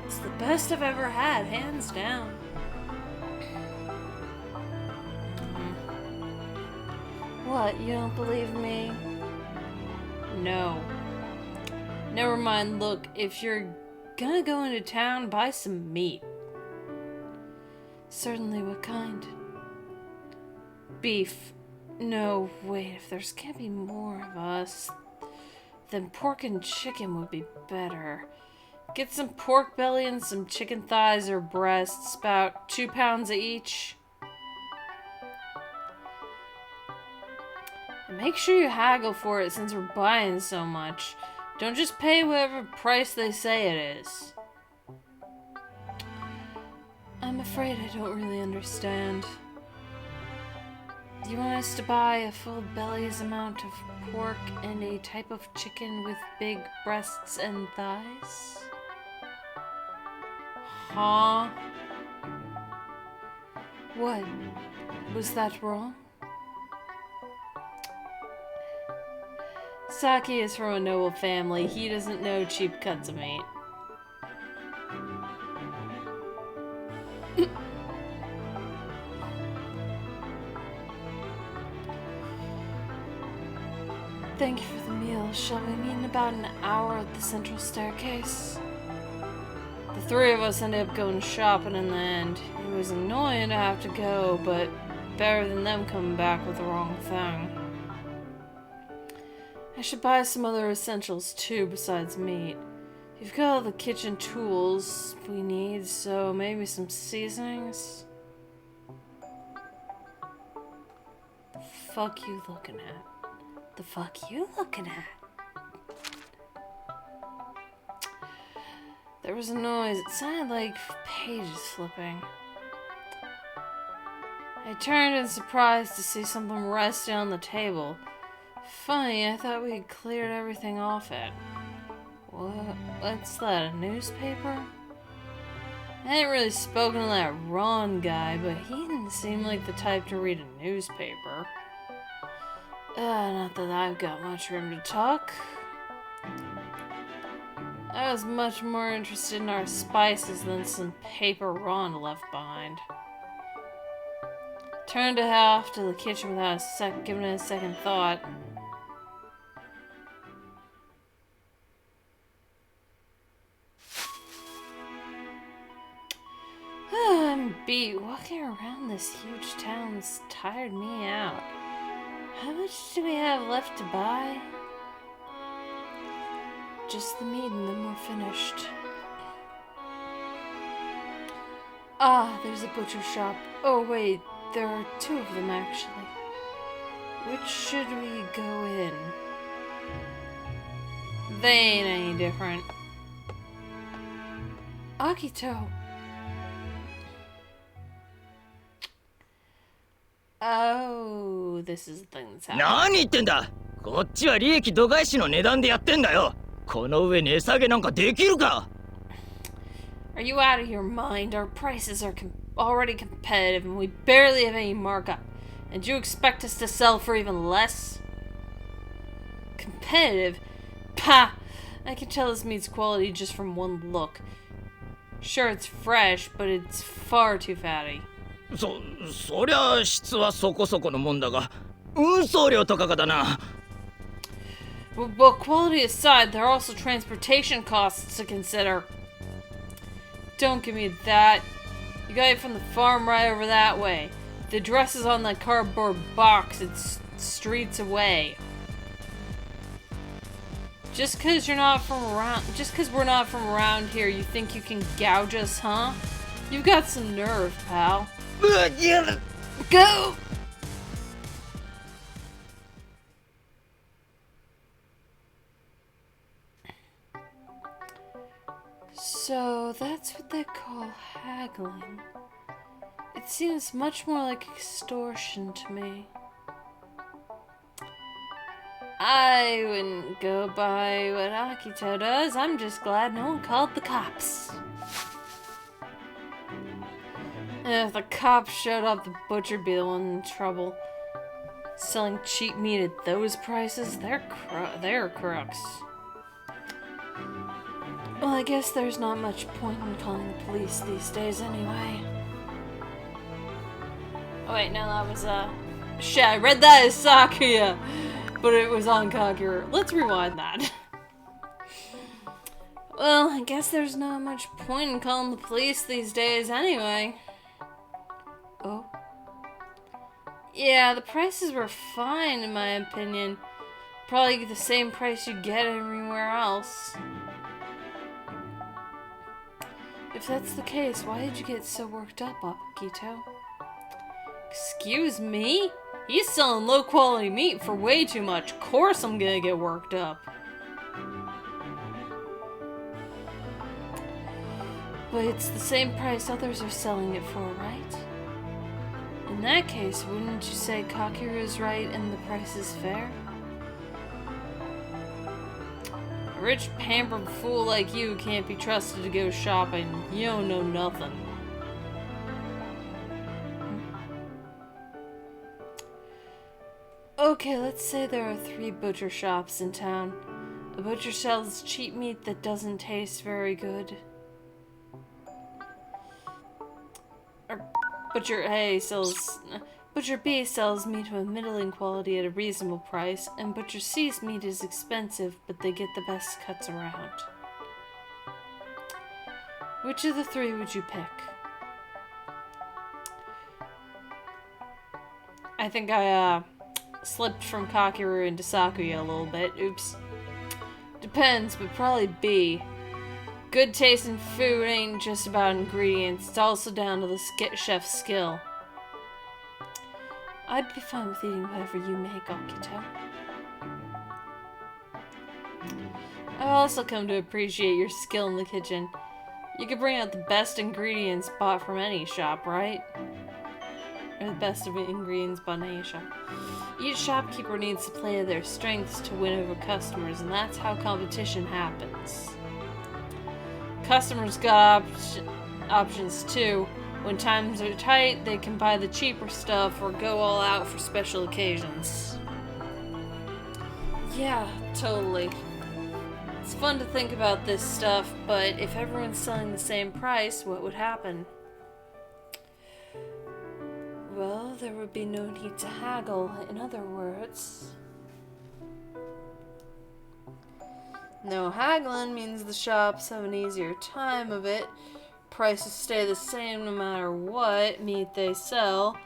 It's the best I've ever had, hands down. What, you don't believe me? No. Never mind, look, if you're gonna go into town, buy some meat. Certainly, what kind? Beef. No, wait, if there's gonna be more of us, then pork and chicken would be better. Get some pork belly and some chicken thighs or breasts, about 2 pounds each. And make sure you haggle for it since we're buying so much. Don't just pay whatever price they say it is. I'm afraid I don't really understand. Do you want us to buy a full belly's amount of pork and a type of chicken with big breasts and thighs? Huh? What? Was that wrong? Saki is from a noble family. He doesn't know cheap cuts of meat. Thank you for the meal. Shall we meet in about an hour at the central staircase? The 3 of us ended up going shopping in the end. It was annoying to have to go, but better than them coming back with the wrong thing. I should buy some other essentials too besides meat. You've got all the kitchen tools we need, so maybe some seasonings? The fuck you looking at? The fuck you looking at? There was a noise. It sounded like pages flipping. I turned in surprise to see something resting on the table. Funny, I thought we had cleared everything off it. What's that, a newspaper? I hadn't really spoken to that Ron guy, but he didn't seem like the type to read a newspaper. Not that I've got much room to talk. I was much more interested in our spices than some paper Ron left behind. Turned to head off to the kitchen without giving it a second thought. I'm beat. Walking around this huge town's tired me out. How much do we have left to buy? Just the meat and then we're finished. Ah, there's a butcher shop. Oh wait, there are 2 of them actually. Which should we go in? They ain't any different. Akito. Oh, this is the thing that's happening. 何言ってんだ。こっちは利益度外視の値段でやってんだよ。この上値下げなんかできるか。Are you out of your mind? Our prices are already competitive and we barely have any markup. And you expect us to sell for even less? Competitive? Pah! I can tell this meat's quality just from one look. Sure, it's fresh, but it's far too fatty. そりゃ質はそこそこのもんだが、運送料とかがだな。Well, quality aside, there are also transportation costs to consider. Don't give me that. You got it from the farm right over that way. The address is on that cardboard box. It's streets away. Just because we're not from around here, you think you can gouge us, huh? You've got some nerve, pal. Go! So that's what they call haggling. It seems much more like extortion to me. I wouldn't go by what Akito does. I'm just glad no one called the cops. And if the cops showed up, the butcher'd be the one in trouble. Selling cheap meat at those prices? They're crooks. Well, I guess there's not much point in calling the police these days anyway. Oh wait, no, that was, shit, I read that as Sakuya, but it was on Kakeru. Let's rewind that. Well, I guess there's not much point in calling the police these days anyway. Oh? Yeah, the prices were fine in my opinion. Probably the same price you get everywhere else. If that's the case, why did you get so worked up, Akito? Excuse me? He's selling low-quality meat for way too much. Of course I'm gonna get worked up. But it's the same price others are selling it for, right? In that case, wouldn't you say Kakeru is right and the price is fair? A rich, pampered fool like you can't be trusted to go shopping. You don't know nothing. Okay, let's say there are 3 butcher shops in town. A butcher sells cheap meat that doesn't taste very good. Butcher B sells meat of a middling quality at a reasonable price, and Butcher C's meat is expensive, but they get the best cuts around. Which of the 3 would you pick? I think I, slipped from Kakeru into Sakuya a little bit. Oops. Depends, but probably B. Good tasting food ain't just about ingredients, it's also down to the chef's skill. I'd be fine with eating whatever you make, Akito. I've also come to appreciate your skill in the kitchen. You could bring out the best ingredients bought from any shop, right? Or the best of ingredients bought in any shop. Each shopkeeper needs to play to their strengths to win over customers, and that's how competition happens. Customers got options too. When times are tight, they can buy the cheaper stuff or go all out for special occasions. Yeah, totally. It's fun to think about this stuff, but if everyone's selling the same price, what would happen? Well, there would be no need to haggle, in other words. No haggling means the shops have an easier time of it. Prices stay the same no matter what meat they sell.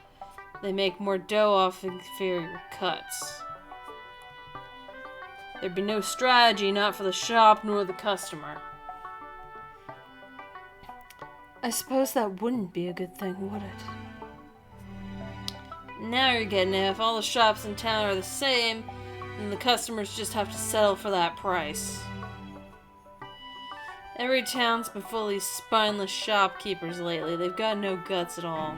They make more dough off inferior cuts. There'd be no strategy, not for the shop nor the customer. I suppose that wouldn't be a good thing, would it? Now you're getting it. If all the shops in town are the same, then the customers just have to settle for that price. Every town's been full of these spineless shopkeepers lately. They've got no guts at all.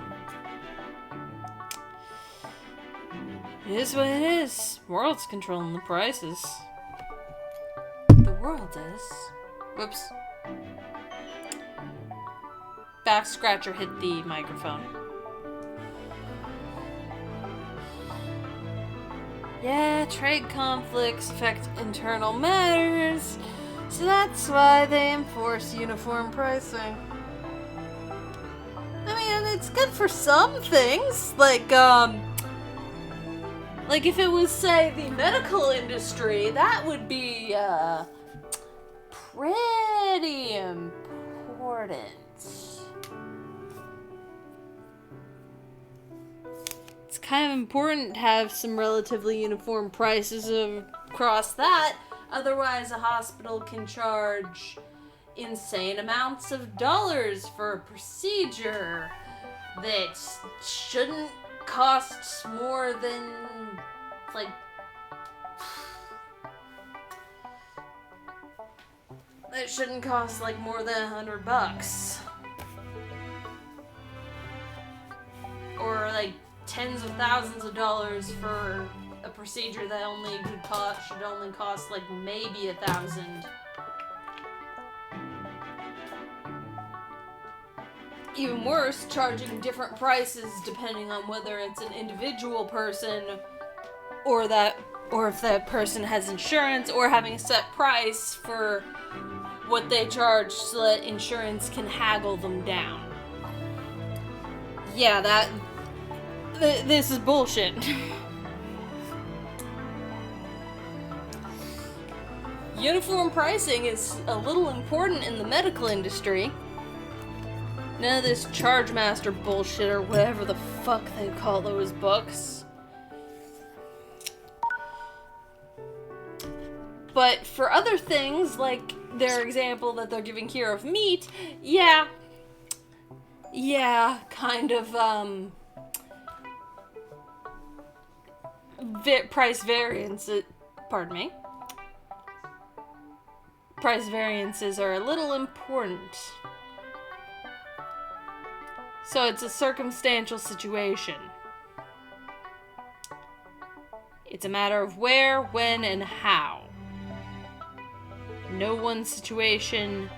It is what it is. World's controlling the prices. The world is. Whoops. Back scratcher hit the microphone. Yeah, trade conflicts affect internal matters, so that's why they enforce uniform pricing. I mean, it's good for some things, like if it was, say, the medical industry, that would be, pretty important. It's kind of important to have some relatively uniform prices across that. Otherwise, a hospital can charge insane amounts of dollars for a procedure that shouldn't cost more than, like, it shouldn't cost, like, more than $100. Or, like, tens of thousands of dollars for a procedure that should only cost like maybe $1,000. Even worse, charging different prices depending on whether it's an individual person or if that person has insurance, or having a set price for what they charge so that insurance can haggle them down. Yeah, this is bullshit. Uniform pricing is a little important in the medical industry. None of this Charge Master bullshit or whatever the fuck they call those books. But for other things, like their example that they're giving here of meat, yeah, kind of, price variance, pardon me. Price variances are a little important. So it's a circumstantial situation. It's a matter of where, when, and how. No one situation.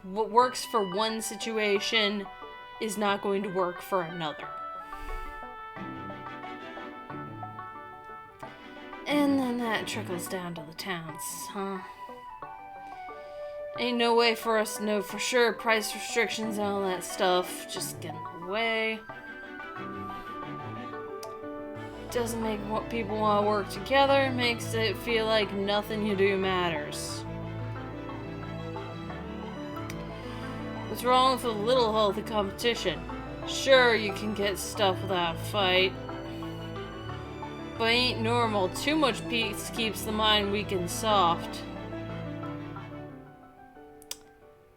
What works for one situation is not going to work for another. And then that trickles down to the towns, huh? Ain't no way for us to know for sure. Price restrictions and all that stuff just get in the way. Doesn't make what people want to work together. Makes it feel like nothing you do matters. What's wrong with a little healthy competition? Sure, you can get stuff without a fight. But ain't normal. Too much peace keeps the mind weak and soft.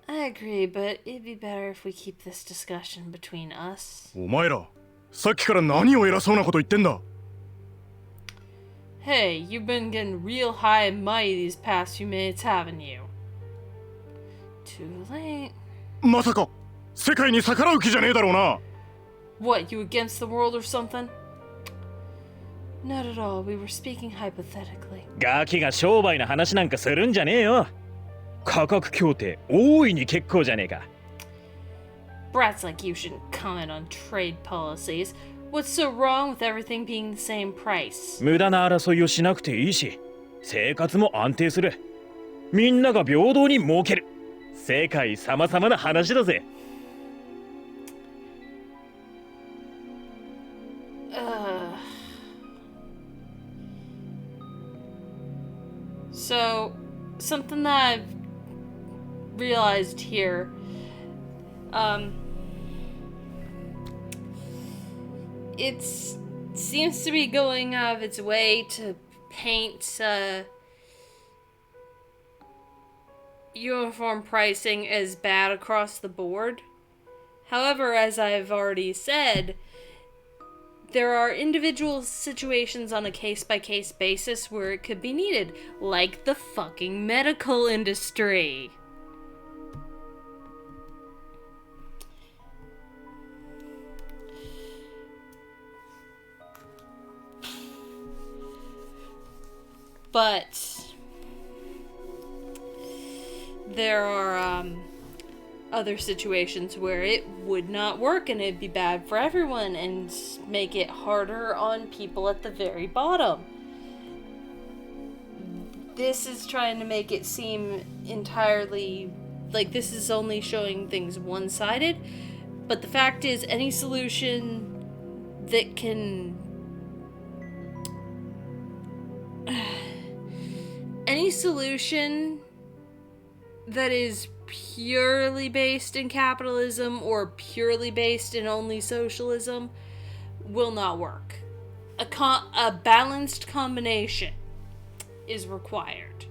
I agree, but it'd be better if we keep this discussion between us. お前ら、さっきから何を偉そうなこと言ってんだ。Hey, you've been getting real high and mighty these past few minutes, haven't you? Too late. まさか、世界に逆らう気じゃねえだろうな。What, you against the world or something? Not at all, we were speaking hypothetically. ガキが商売の話なんかするんじゃねえよ。価格協定大いに結構じゃねえか。Brats like you shouldn't comment on trade policies. What's so wrong with everything being the same price? 無駄な争いをしなくていいし、生活も安定する。みんなが平等に儲ける。世界様々な話だぜ。So, something that I've realized here, it seems to be going out of its way to paint uniform pricing as bad across the board. However, as I've already said, there are individual situations on a case-by-case basis where it could be needed, like the fucking medical industry. But there are other situations where it would not work and it'd be bad for everyone and make it harder on people at the very bottom. This is trying to make it seem entirely like this is only showing things one-sided, but the fact is any solution that can any solution that is purely based in capitalism or purely based in only socialism will not work. A balanced combination is required.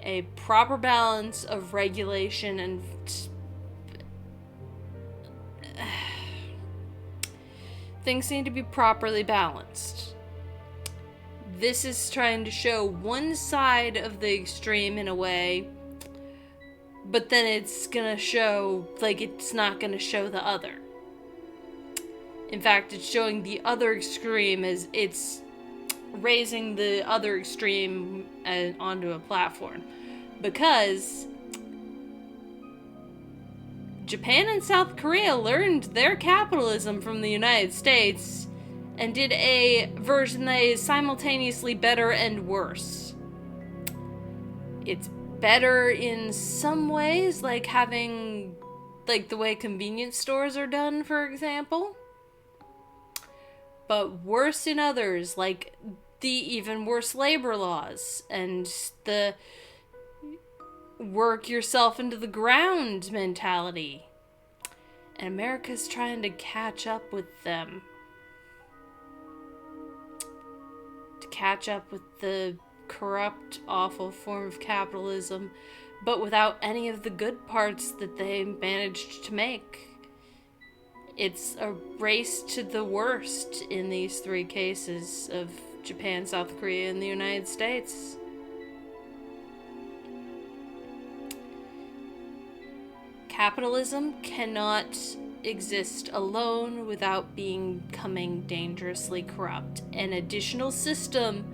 A proper balance of regulation and things need to be properly balanced. This is trying to show one side of the extreme in a way, but then it's gonna show, like, it's not gonna show the other. In fact, it's showing the other extreme as it's raising the other extreme onto a platform. Because Japan and South Korea learned their capitalism from the United States and did a version that is simultaneously better and worse. It's better in some ways, like having, like the way convenience stores are done, for example. But worse in others, like the even worse labor laws and the work yourself into the ground mentality. And America's trying to catch up with them. To catch up with the corrupt, awful form of capitalism, but without any of the good parts that they managed to make. It's a race to the worst in these three cases of Japan, South Korea, and the United States. Capitalism cannot exist alone without becoming dangerously corrupt. An additional system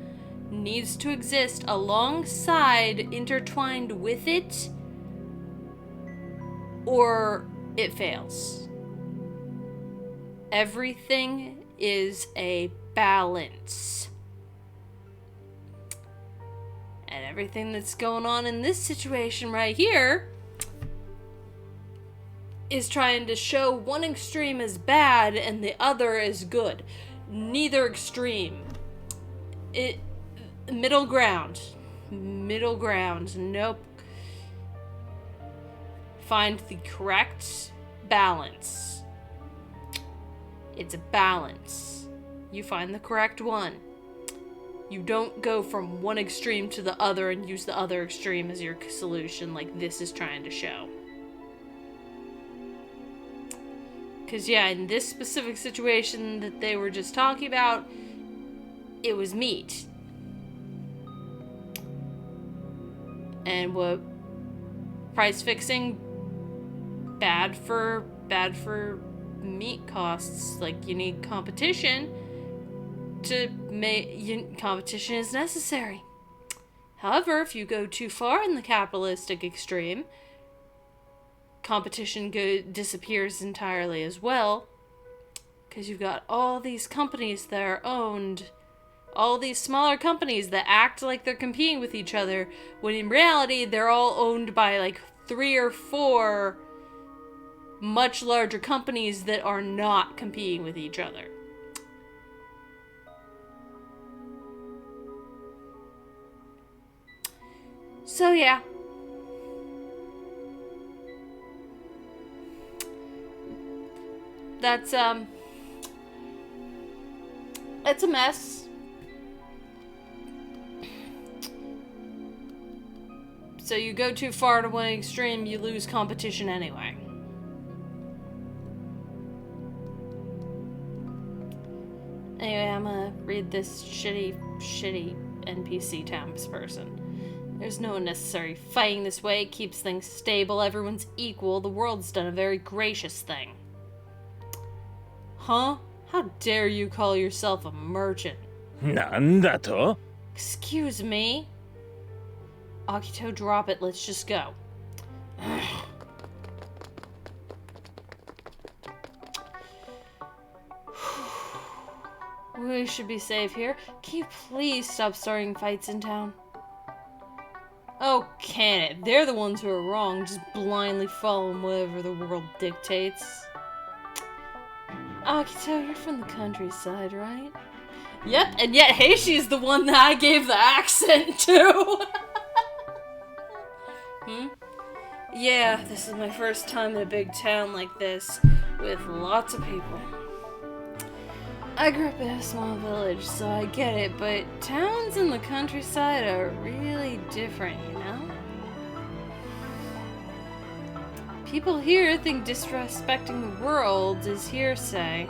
needs to exist alongside, intertwined with it, or it fails. Everything is a balance. And everything that's going on in this situation right here is trying to show one extreme as bad and the other as good. Neither extreme. Middle ground. Middle ground. Nope. Find the correct balance. It's a balance. You find the correct one. You don't go from one extreme to the other and use the other extreme as your solution like this is trying to show. Because, yeah, in this specific situation that they were just talking about, it was meat. And what price fixing, bad for meat costs. Like, you need competition to make competition is necessary. However, if you go too far in the capitalistic extreme, competition disappears entirely as well, because you've got all these companies that are owned, all these smaller companies that act like they're competing with each other, when in reality they're all owned by like 3 or 4 much larger companies that are not competing with each other. So yeah. That's it's a mess. So you go too far to one extreme, you lose competition anyway. Anyway, I'm gonna read this shitty NPC townsperson. There's no unnecessary fighting this way. It keeps things stable. Everyone's equal. The world's done a very gracious thing. Huh? How dare you call yourself a merchant? なんだと? Excuse me? Akito, drop it. Let's just go. We should be safe here. Can you please stop starting fights in town? Oh, can it? They're the ones who are wrong, just blindly following whatever the world dictates. Akito, you're from the countryside, right? Yep, and yet Heishi's the one that I gave the accent to! Yeah, this is my first time in a big town like this, with lots of people. I grew up in a small village, so I get it, but towns in the countryside are really different, you know? People here think disrespecting the world is hearsay.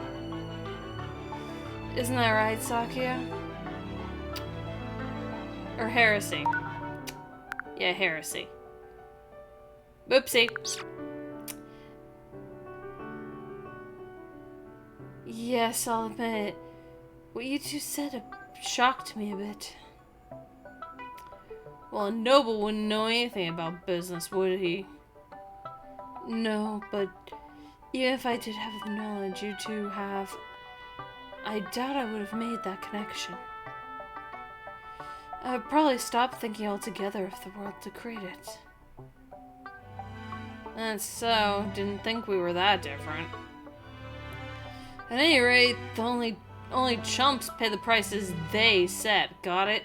Isn't that right, Sakuya? Or heresy. Yeah, heresy. Oopsie. Yes, I'll admit, what you two said shocked me a bit. Well, a noble wouldn't know anything about business, would he? No, but even if I did have the knowledge you two have, I doubt I would have made that connection. I would probably stop thinking altogether if the world decreed it. That's so. Didn't think we were that different. At any rate, the only chumps pay the prices they set. Got it?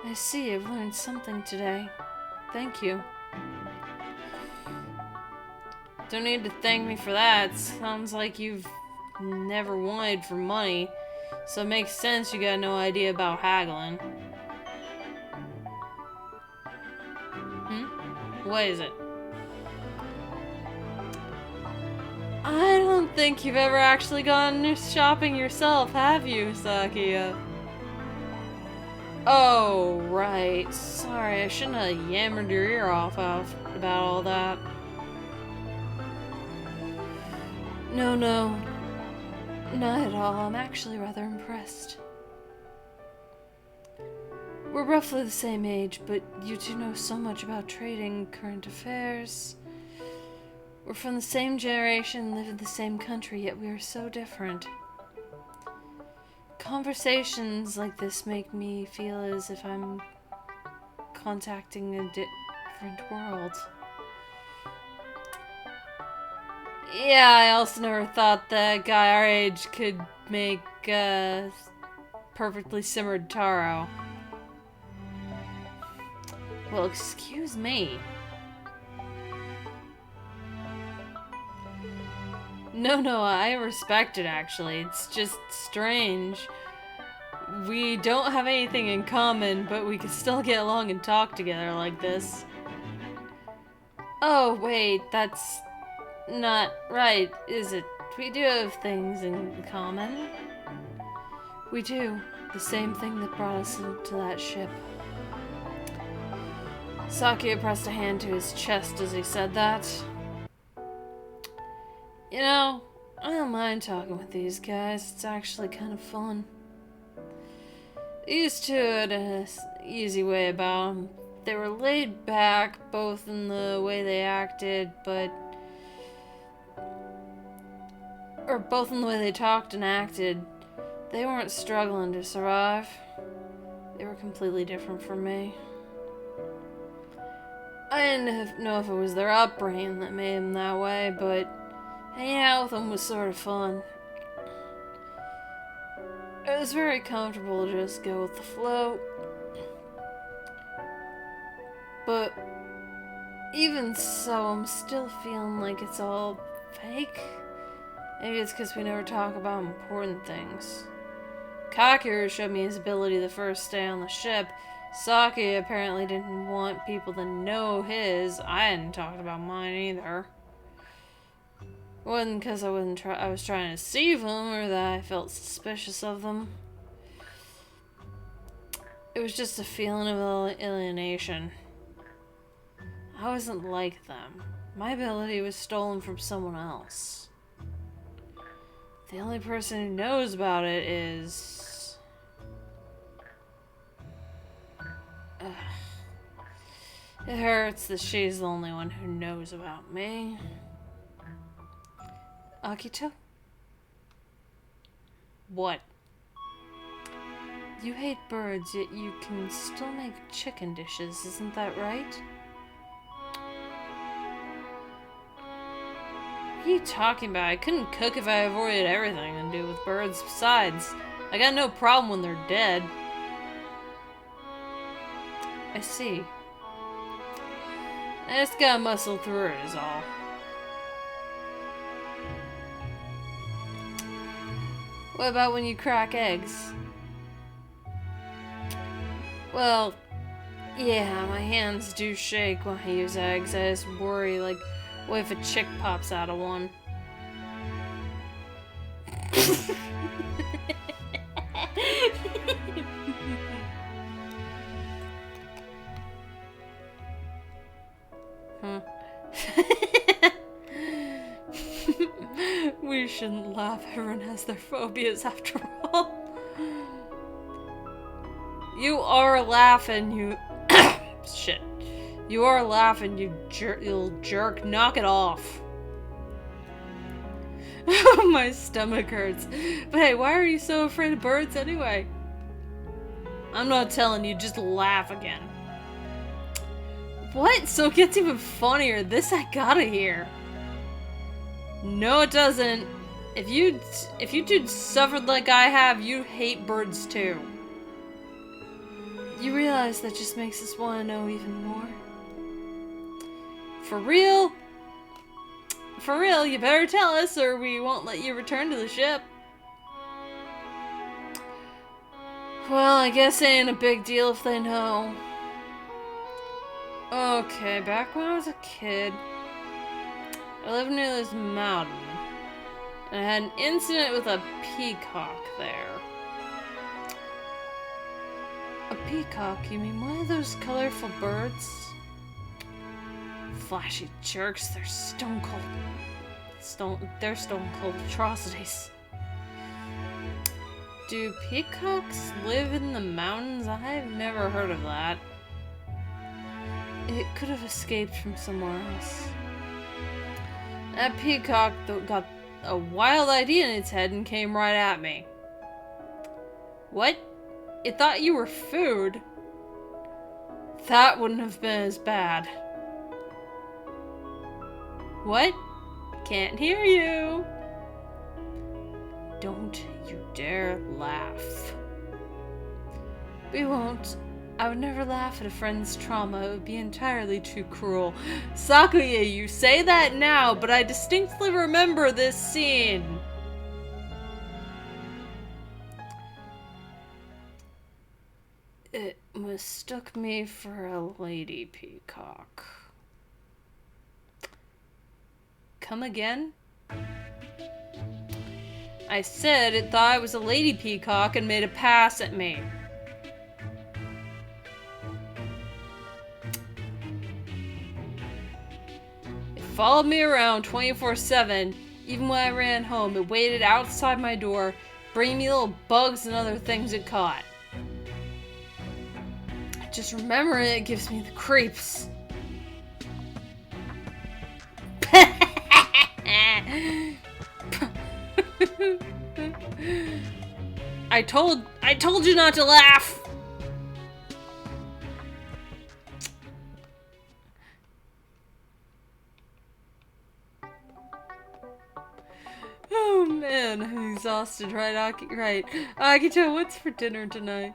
I see. I've learned something today. Thank you. Don't need to thank me for that. Sounds like you've never wanted for money, so it makes sense you got no idea about haggling. What is it? I don't think you've ever actually gone shopping yourself, have you, Sakuya? Oh, right. Sorry, I shouldn't have yammered your ear off about all that. No, not at all. I'm actually rather impressed. We're roughly the same age, but you two know so much about trading, current affairs. We're from the same generation, live in the same country, yet we are so different. Conversations like this make me feel as if I'm contacting a different world. Yeah, I also never thought that a guy our age could make perfectly simmered taro. Well, excuse me. No, I respect it actually. It's just strange. We don't have anything in common, but we can still get along and talk together like this. Oh, wait, that's not right, is it? We do have things in common. We do. The same thing that brought us to that ship. Sakuya pressed a hand to his chest as he said that. You know, I don't mind talking with these guys. It's actually kind of fun. These two had an easy way about them. They were laid back, both in the way they acted, both in the way they talked and acted. They weren't struggling to survive. They were completely different from me. I didn't know if it was their upbringing that made them that way, but hanging out with them was sort of fun. It was very comfortable to just go with the flow. But even so, I'm still feeling like it's all fake. Maybe it's because we never talk about important things. Kakeru showed me his ability the first day on the ship. Sakuya apparently didn't want people to know his. I hadn't talked about mine either. It wasn't because I was trying to deceive them or that I felt suspicious of them. It was just a feeling of alienation. I wasn't like them. My ability was stolen from someone else. The only person who knows about it is... It hurts that she's the only one who knows about me. Akito? What? You hate birds, yet you can still make chicken dishes, isn't that right? What are you talking about? I couldn't cook if I avoided everything and do with birds. Besides, I got no problem when they're dead. I see. I just gotta muscle through it is all. What about when you crack eggs? Well, yeah, my hands do shake when I use eggs. I just worry, like, what if a chick pops out of one? Huh. We shouldn't laugh. Everyone has their phobias after all. You are laughing, you... Shit. You are laughing, you little jerk. Knock it off. My stomach hurts. But hey, why are you so afraid of birds anyway? I'm not telling you, just laugh again. What? So it gets even funnier. This I gotta hear. No, it doesn't. If you two suffered like I have, you hate birds too. You realize that just makes us want to know even more? For real? For real, you better tell us or we won't let you return to the ship. Well, I guess it ain't a big deal if they know. Okay, back when I was a kid, I lived near this mountain. And I had an incident with a peacock there. A peacock? You mean one of those colorful birds? Flashy jerks, they're stone cold. They're stone cold atrocities. Do peacocks live in the mountains? I've never heard of that. It could have escaped from somewhere else. That peacock got a wild idea in its head and came right at me. What? It thought you were food? That wouldn't have been as bad. What? Can't hear you. Don't you dare laugh. We won't. I would never laugh at a friend's trauma. It would be entirely too cruel. Sakuya, you say that now, but I distinctly remember this scene. It mistook me for a lady peacock. Come again? I said it thought I was a lady peacock and made a pass at me. It followed me around 24/7. Even when I ran home, it waited outside my door, bringing me little bugs and other things it caught. Just remembering it gives me the creeps. I told you not to laugh. Oh man, I'm exhausted, right, right. Akito, what's for dinner tonight?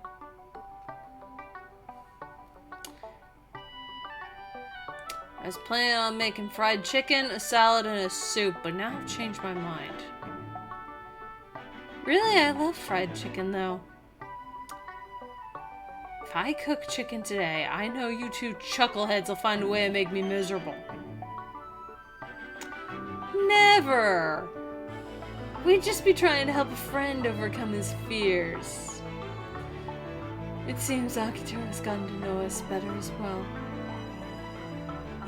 I was planning on making fried chicken, a salad, and a soup, but now I've changed my mind. Really, I love fried chicken, though. If I cook chicken today, I know you two chuckleheads will find a way to make me miserable. Never! We'd just be trying to help a friend overcome his fears. It seems Akito has gotten to know us better as well.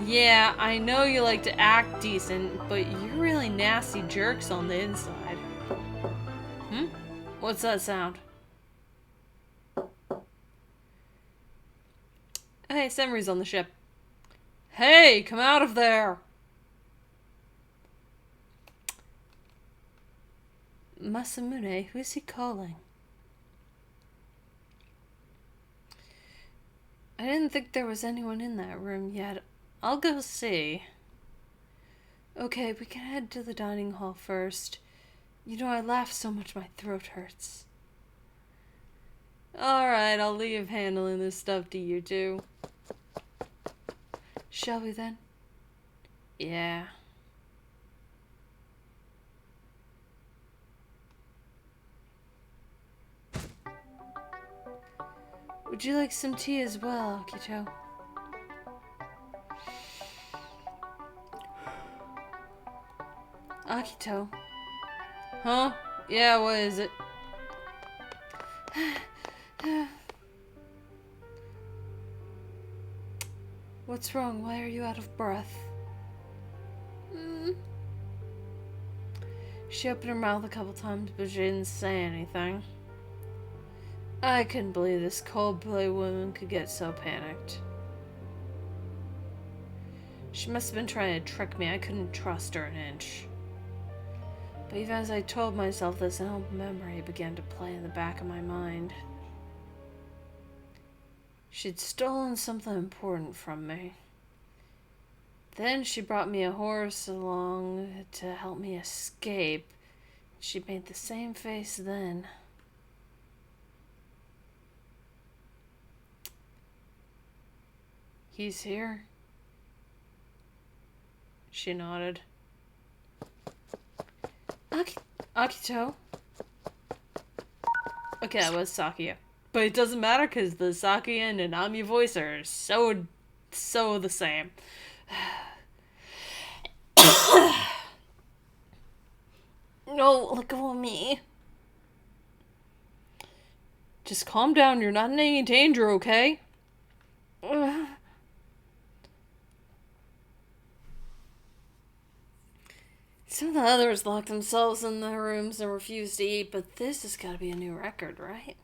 Yeah, I know you like to act decent, but you're really nasty jerks on the inside. What's that sound? Hey, Semri's on the ship. Hey, come out of there! Masamune, who is he calling? I didn't think there was anyone in that room yet. I'll go see. Okay, we can head to the dining hall first. You know, I laugh so much my throat hurts. Alright, I'll leave handling this stuff to you two. Shall we then? Yeah. Would you like some tea as well, Akito? Akito? Huh? Yeah, what is it? What's wrong? Why are you out of breath? She opened her mouth a couple times, but she didn't say anything. I couldn't believe this cold-blooded woman could get so panicked. She must have been trying to trick me. I couldn't trust her an inch. But even as I told myself this, an old memory began to play in the back of my mind. She'd stolen something important from me. Then she brought me a horse along to help me escape. She made the same face then. He's here. She nodded. Akito? Okay, that was Sakuya. But it doesn't matter because the Sakuya and Nanami voice are so the same. No, let go of me. Just calm down. You're not in any danger, okay? Some of the others locked themselves in their rooms and refused to eat, but this has got to be a new record, right?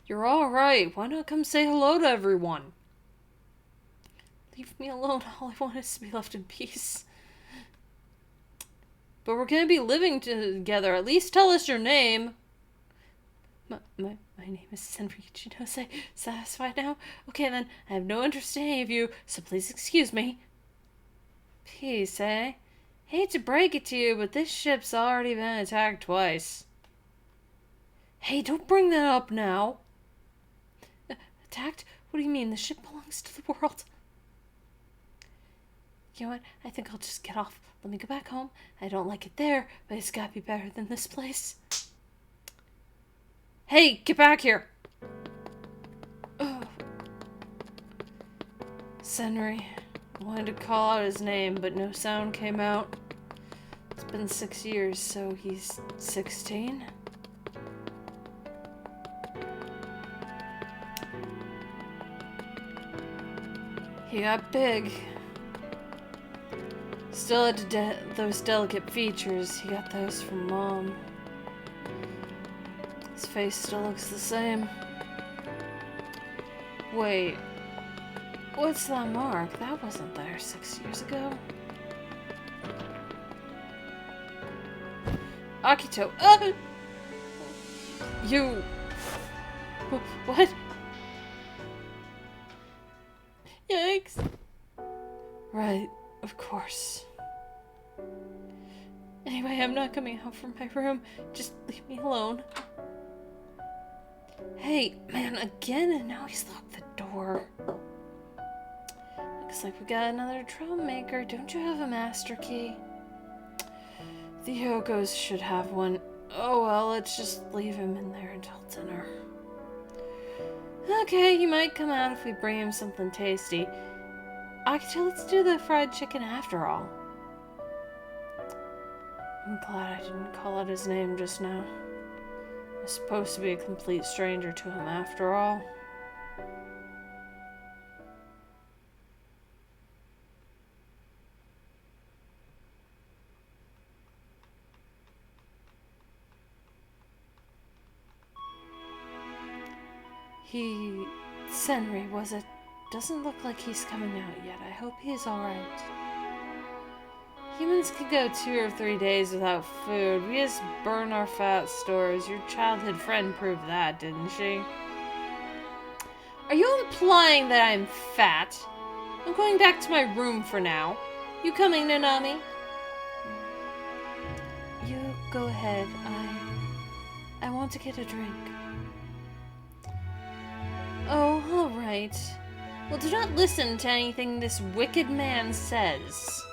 You're alright. Why not come say hello to everyone? Leave me alone. All I want is to be left in peace. But we're going to be living together. At least tell us your name. My name is Senri Chinose. Satisfied now? Okay then. I have no interest in any of you, so please excuse me. Peace, eh? Hate to break it to you, but this ship's already been attacked twice. Hey, don't bring that up now. Attacked? What do you mean? The ship belongs to the world. You know what? I think I'll just get off. Let me go back home. I don't like it there, but it's gotta be better than this place. Hey, get back here! Oh. Senri. I wanted to call out his name, but no sound came out. It's been 6 years, so he's 16? He got big. Still had those delicate features. He got those from Mom. His face still looks the same. Wait. What's that mark? That wasn't there 6 years ago. Akito. You... What? Yikes. Right, of course. Anyway, I'm not coming out from my room. Just leave me alone. Hey, man, again, and now he's locked the door. Looks like we got another troublemaker. Don't you have a master key? The Yokos should have one. Oh well, let's just leave him in there until dinner. Okay, he might come out if we bring him something tasty. Akito, let's do the fried chicken after all. I'm glad I didn't call out his name just now. I'm supposed to be a complete stranger to him after all. Senri, was it? Doesn't look like he's coming out yet. I hope he's alright. Humans could go 2 or 3 days without food. We just burn our fat stores. Your childhood friend proved that, didn't she? Are you implying that I'm fat? I'm going back to my room for now. You coming, Nanami? You go ahead. I want to get a drink. Oh, alright. Well, do not listen to anything this wicked man says.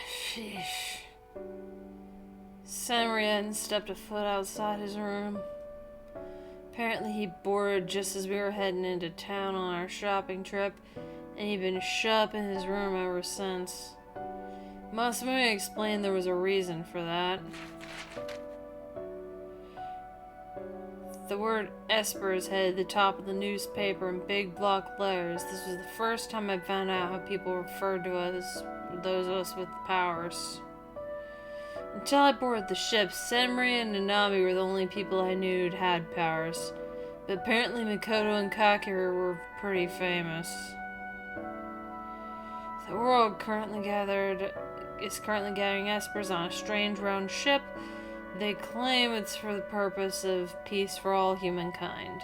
Sheesh. Senri hadn't stepped a foot outside his room. Apparently he boarded just as we were heading into town on our shopping trip, and he'd been shut up in his room ever since. Masamune explained there was a reason for that. The word Espers headed the top of the newspaper in big block letters. This was the first time I found out how people referred to us, those of us with powers. Until I boarded the ship, Senri and Nanami were the only people I knew who'd had powers. But apparently Makoto and Kakeru were pretty famous. The world is currently gathering espers on a strange round ship. They claim it's for the purpose of peace for all humankind.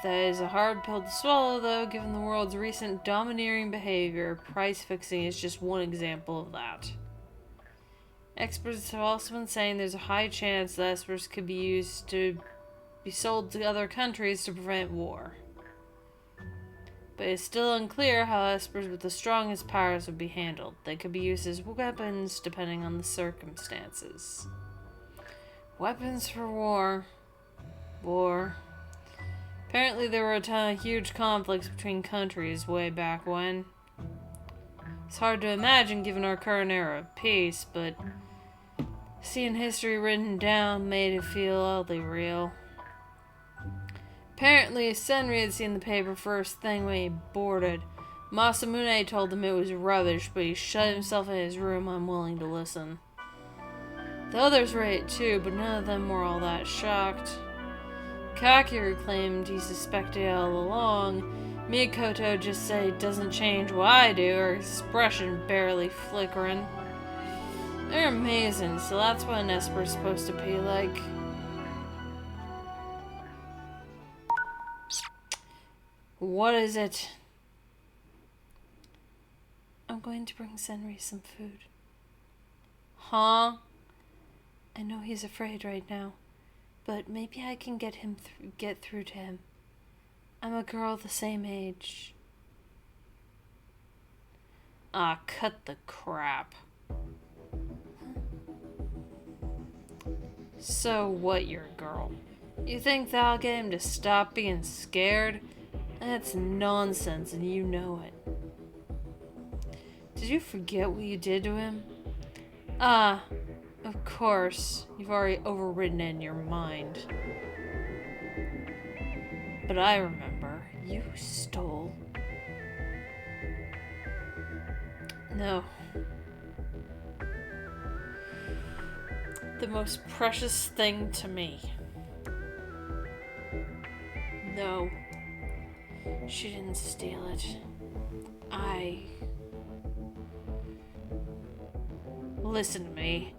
That is a hard pill to swallow, though, given the world's recent domineering behavior. Price fixing is just one example of that. Experts have also been saying there's a high chance that espers could be used to be sold to other countries to prevent war. But it's still unclear how espers with the strongest powers would be handled. They could be used as weapons depending on the circumstances. Weapons for war. War. Apparently there were a ton of huge conflicts between countries way back when. It's hard to imagine given our current era of peace, but seeing history written down made it feel oddly real. Apparently, Senri had seen the paper first thing when he boarded. Masamune told him it was rubbish, but he shut himself in his room unwilling to listen. The others read it too, but none of them were all that shocked. Kakeru claimed he suspected it all along. Mikoto just said it doesn't change what I do, her expression barely flickering. They're amazing, so that's what an esper's supposed to be like. What is it? I'm going to bring Senri some food. Huh? I know he's afraid right now, but maybe I can get through to him. I'm a girl the same age. Ah, cut the crap. So what, you're a girl? You think that'll get him to stop being scared? That's nonsense, and you know it. Did you forget what you did to him? Ah, of course. You've already overridden it in your mind. But I remember. You stole. No. The most precious thing to me. No. She didn't steal it. Listen to me.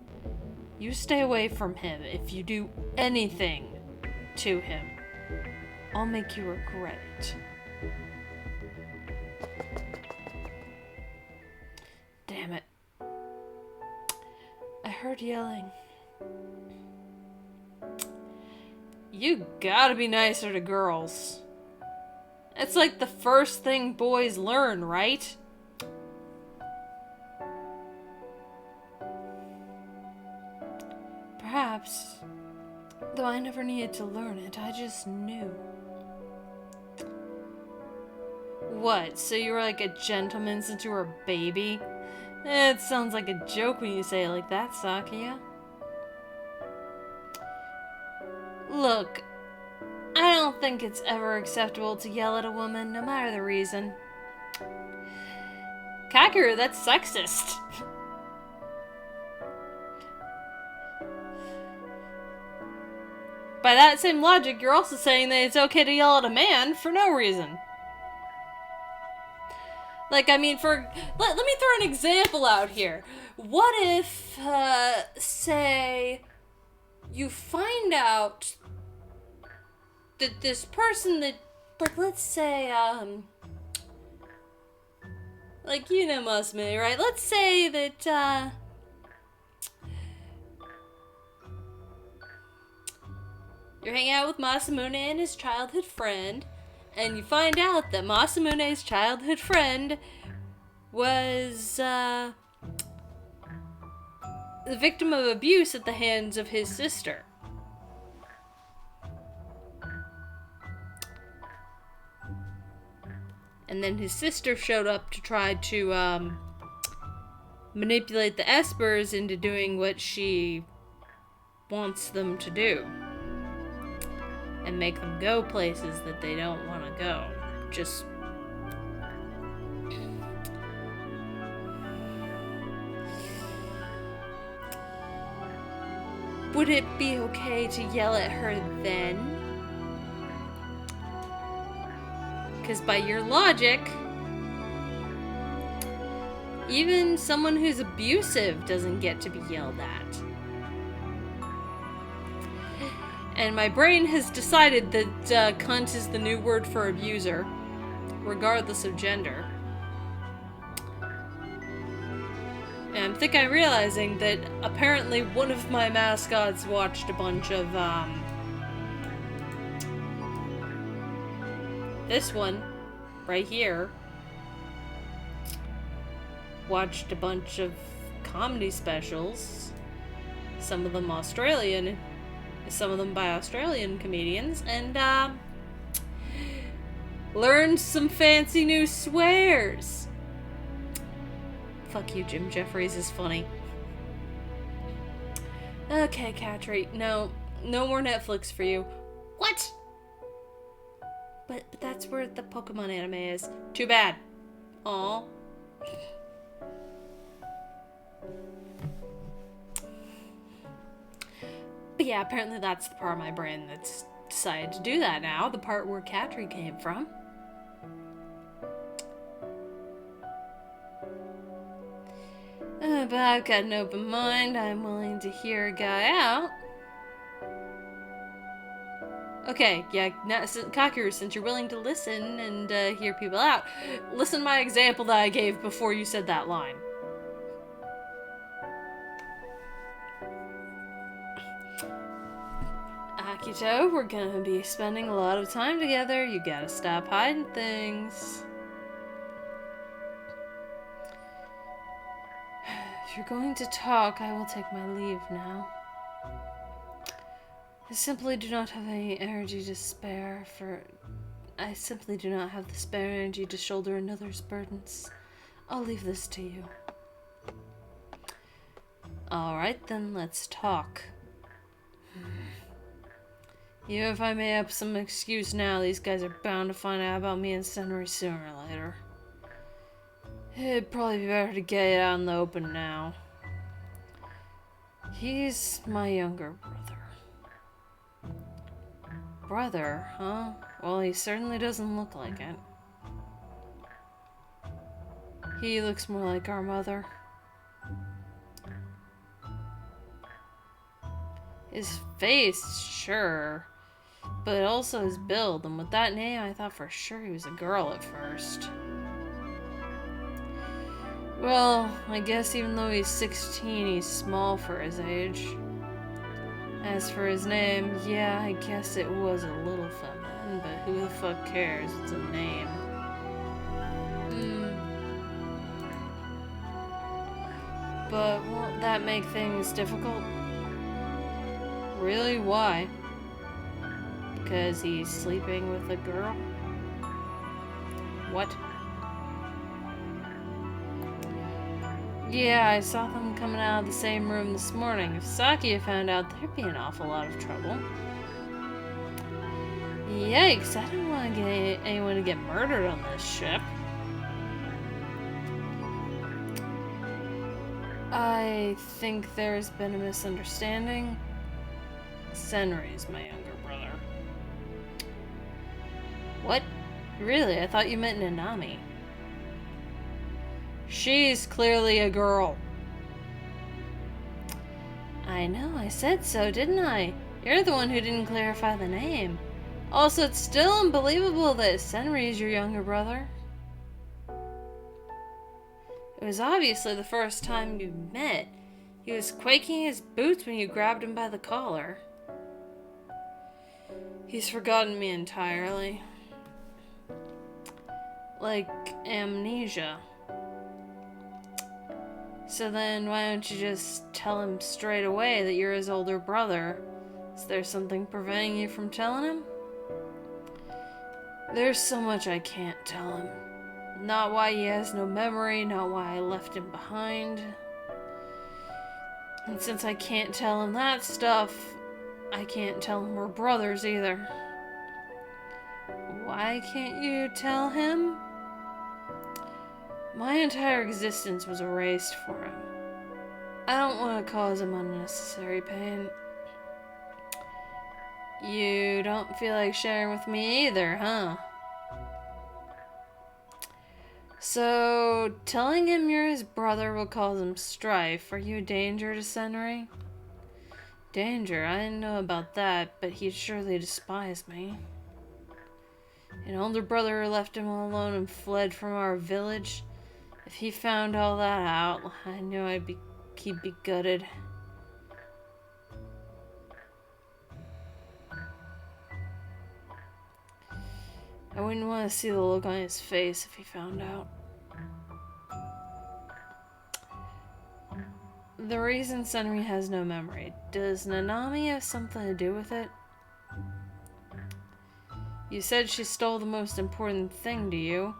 You stay away from him. If you do anything to him, I'll make you regret it. Damn it. I heard yelling. You gotta be nicer to girls. It's like the first thing boys learn, right? Perhaps. Though I never needed to learn it, I just knew. What, so you were like a gentleman since you were a baby? It sounds like a joke when you say it like that, Sakuya. Look, I don't think it's ever acceptable to yell at a woman, no matter the reason. Kakeru, that's sexist. By that same logic, you're also saying that it's okay to yell at a man for no reason. Like, I mean, let me throw an example out here. What if, say, you find out that this person that, like, let's say, like, you know Masamune, right? Let's say that, you're hanging out with Masamune and his childhood friend, and you find out that Masamune's childhood friend was, the victim of abuse at the hands of his sister. And then his sister showed up to try to, manipulate the espers into doing what she wants them to do. And make them go places that they don't want to go. Just... would it be okay to yell at her then? Because by your logic, even someone who's abusive doesn't get to be yelled at. And my brain has decided that cunt is the new word for abuser, regardless of gender. And I think I'm realizing that apparently one of my mascots watched a bunch of, this one, right here, watched a bunch of comedy specials, some of them by Australian comedians, and, learned some fancy new swears. Fuck you, Jim Jeffries is funny. Okay, Katri, no more Netflix for you. What? But that's where the Pokemon anime is. Too bad. Aw. But yeah, apparently that's the part of my brain that's decided to do that now. The part where Katri came from. But I've got an open mind. I'm willing to hear a guy out. Okay, yeah, now, Kakeru, since you're willing to listen and hear people out, listen to my example that I gave before you said that line. Akito, we're gonna be spending a lot of time together. You gotta stop hiding things. If you're going to talk, I will take my leave now. I simply do not have any energy to spare I simply do not have the spare energy to shoulder another's burdens. I'll leave this to you. Alright then, let's talk. Even if I may have some excuse now, these guys are bound to find out about me and Senri sooner or later. It'd probably be better to get it out in the open now. He's my younger brother. Brother, huh? Well, he certainly doesn't look like it. He looks more like our mother. His face, sure. But also his build, and with that name, I thought for sure he was a girl at first. Well, I guess even though he's 16, he's small for his age. As for his name, yeah, I guess it was a little feminine, but who the fuck cares? It's a name. But won't that make things difficult? Really? Why? Because he's sleeping with a girl? What? Yeah, I saw them coming out of the same room this morning. If Sakuya found out, there'd be an awful lot of trouble. Yikes, I don't want to get anyone to get murdered on this ship. I think there's been a misunderstanding. Senri's my younger brother. What? Really? I thought you meant Nanami. She's clearly a girl. I know, I said so, didn't I? You're the one who didn't clarify the name. Also, it's still unbelievable that Senri is your younger brother. It was obviously the first time you met. He was quaking his boots when you grabbed him by the collar. He's forgotten me entirely. Like amnesia. So then, why don't you just tell him straight away that you're his older brother? Is there something preventing you from telling him? There's so much I can't tell him. Not why he has no memory, not why I left him behind. And since I can't tell him that stuff, I can't tell him we're brothers either. Why can't you tell him? My entire existence was erased for him. I don't want to cause him unnecessary pain. You don't feel like sharing with me either, huh? So, telling him you're his brother will cause him strife. Are you a danger to Senri? Danger? I didn't know about that, but he'd surely despise me. An older brother who left him all alone and fled from our village. If he found all that out, I knew he'd be gutted. I wouldn't want to see the look on his face if he found out. The reason Senri has no memory. Does Nanami have something to do with it? You said she stole the most important thing to you.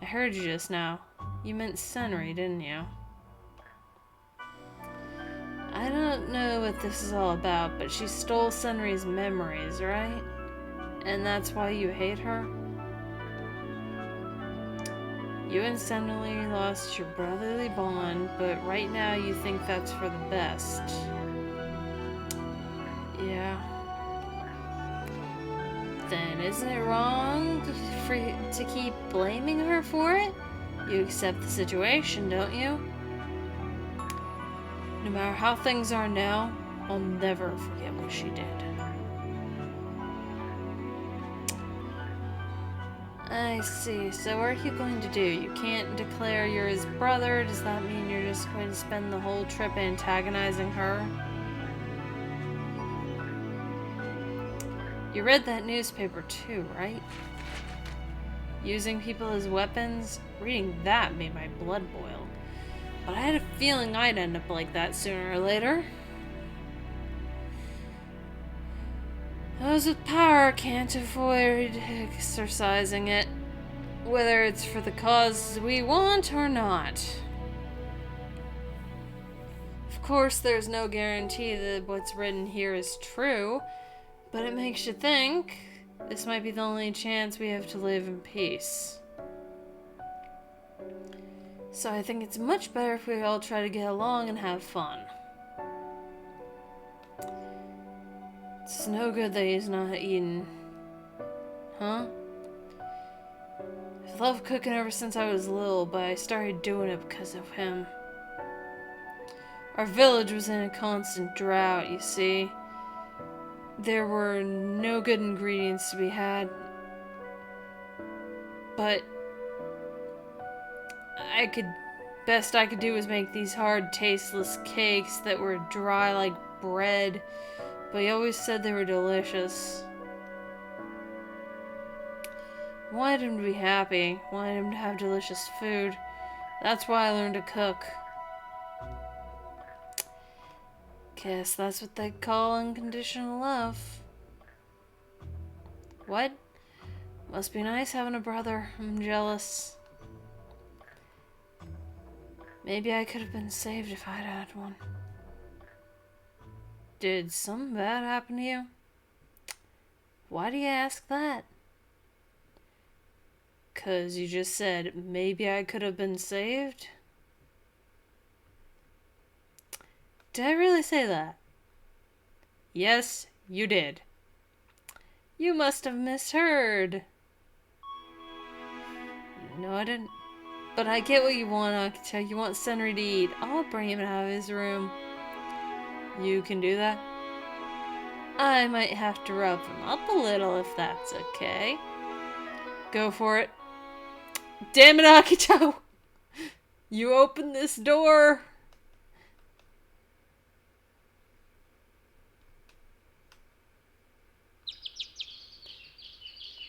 I heard you just now. You meant Senri, didn't you? I don't know what this is all about, but she stole Senri's memories, right? And that's why you hate her? You and Senri lost your brotherly bond, but right now you think that's for the best. Yeah. Then isn't it wrong to keep blaming her for it? You accept the situation, don't you? No matter how things are now, I'll never forget what she did. I see. So what are you going to do? You can't declare you're his brother. Does that mean you're just going to spend the whole trip antagonizing her? You read that newspaper too, right? Using people as weapons? Reading that made my blood boil. But I had a feeling I'd end up like that sooner or later. Those with power can't avoid exercising it, whether it's for the cause we want or not. Of course, there's no guarantee that what's written here is true, but it makes you think this might be the only chance we have to live in peace. So I think it's much better if we all try to get along and have fun. It's no good that he's not eating. Huh? I've loved cooking ever since I was little, but I started doing it because of him. Our village was in a constant drought, you see. There were no good ingredients to be had. But best I could do was make these hard, tasteless cakes that were dry like bread. But he always said they were delicious. Wanted him to be happy. Wanted him to have delicious food. That's why I learned to cook. Guess that's what they call unconditional love. What? Must be nice having a brother. I'm jealous. Maybe I could have been saved if I'd had one. Did something bad happen to you? Why do you ask that? 'Cause you just said, maybe I could have been saved? Did I really say that? Yes, you did. You must have misheard. No, I didn't. But I get what you want, Akito. You want Senri to eat. I'll bring him out of his room. You can do that? I might have to rub him up a little if that's okay. Go for it. Damn it, Akito! You opened this door!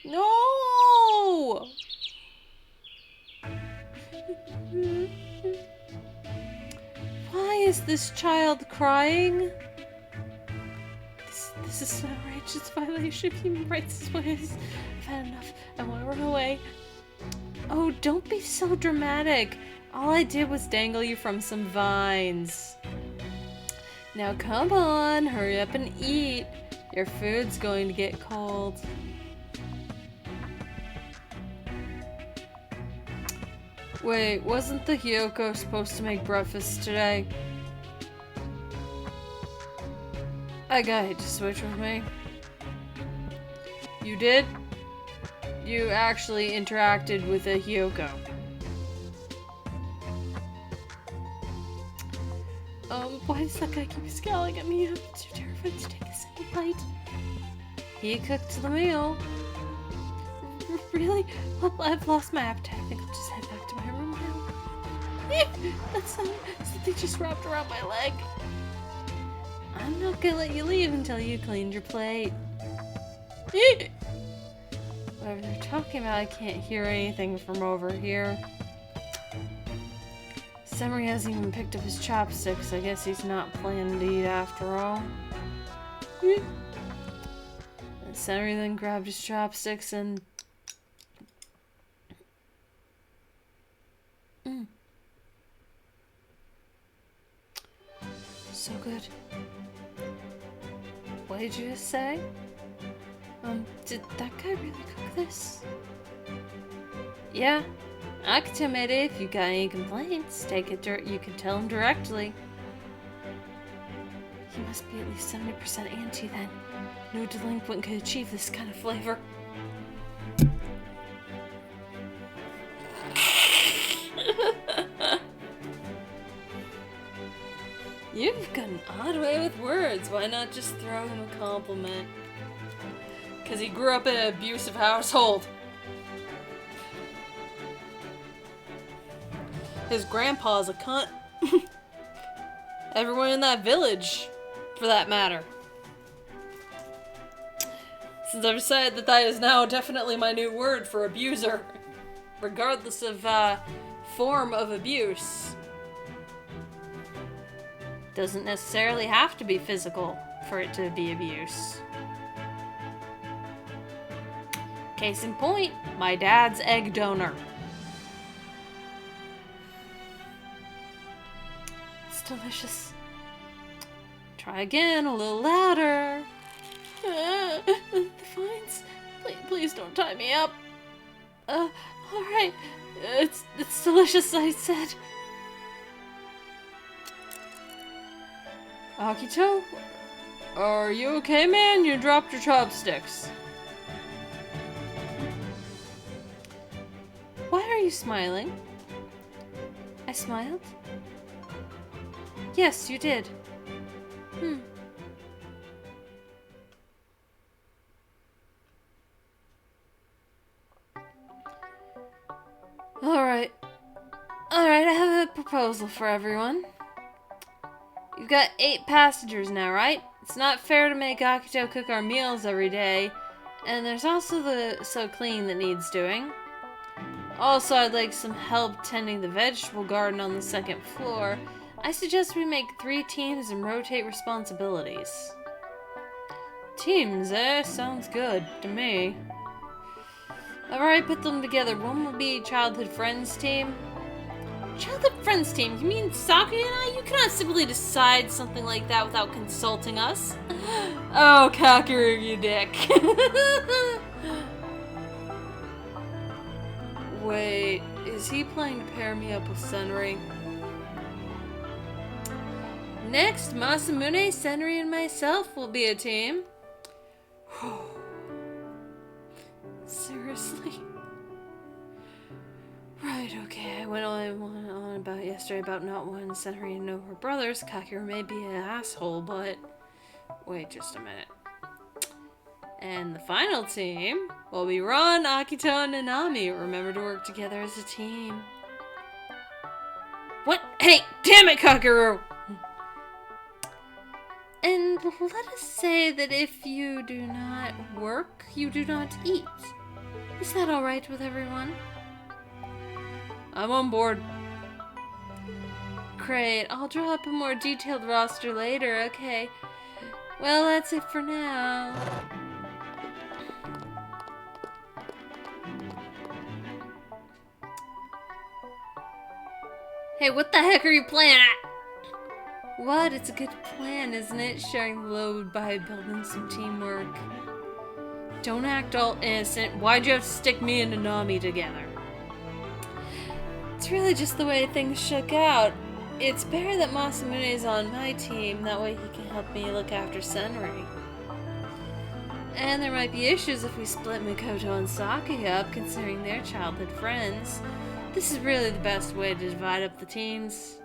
No! Why is this child crying? This is an outrageous violation of human rights as well. I've had enough. I want to run away. Oh, don't be so dramatic. All I did was dangle you from some vines. Now come on, hurry up and eat. Your food's going to get cold. Wait, wasn't the Hyoko supposed to make breakfast today? I got you to switch with me. You did? You actually interacted with a Hyoko. Why does that guy keep scowling at me? I'm too terrified to take a single bite. He cooked the meal. Really? Well, I've lost my appetite. I think I'll just head back to my room now. That's something just wrapped around my leg. I'm not gonna let you leave until you cleaned your plate. Whatever they're talking about, I can't hear anything from over here. Samurai hasn't even picked up his chopsticks. I guess he's not planning to eat after all. And Samurai then grabbed his chopsticks and... So good. What did you just say? Did that guy really cook this? Yeah. Akito made it. If you got any complaints, you can tell him directly. He must be at least 70% anti then. No delinquent could achieve this kind of flavor. You've got an odd way with words. Why not just throw him a compliment? Because he grew up in an abusive household. His grandpa's a cunt. Everyone in that village, for that matter. Since I've decided that is now definitely my new word for abuser. Regardless of form of abuse. Doesn't necessarily have to be physical for it to be abuse. Case in point, my dad's egg donor. It's delicious. Try again, a little louder. The fines. Please don't tie me up. Alright. It's delicious, I said. Akito? Are you okay, man? You dropped your chopsticks. Why are you smiling? I smiled? Yes, you did. Alright, I have a proposal for everyone. You've got 8 passengers now, right? It's not fair to make Akito cook our meals every day. And there's also the So Clean that needs doing. Also, I'd like some help tending the vegetable garden on the 2nd floor. I suggest we make 3 teams and rotate responsibilities. Teams, eh? Sounds good to me. Alright, put them together. One will be childhood friends team. Childhood friends team? You mean Sakuya and I? You cannot simply decide something like that without consulting us. Oh, Kakeru, you dick. Wait, is he planning to pair me up with Senri? Next, Masamune, Senri, and myself will be a team. Seriously? Right, okay, I went on about yesterday about not wanting Senri to know her brothers. Kakeru may be an asshole, but... Wait just a minute. And the final team will be Ron, Akito, and Nanami. Remember to work together as a team. What? Hey, damn it, Kakeru! And let us say that if you do not work, you do not eat. Is that alright with everyone? I'm on board. Great, I'll draw up a more detailed roster later, okay. Well, that's it for now. Hey, what the heck are you playing at? What? It's a good plan, isn't it? Sharing the load by building some teamwork. Don't act all innocent. Why'd you have to stick me and Nanami together? It's really just the way things shook out. It's better that Masamune's on my team. That way he can help me look after Senri. And there might be issues if we split Mikoto and Sakuya up, considering they're childhood friends. This is really the best way to divide up the teams.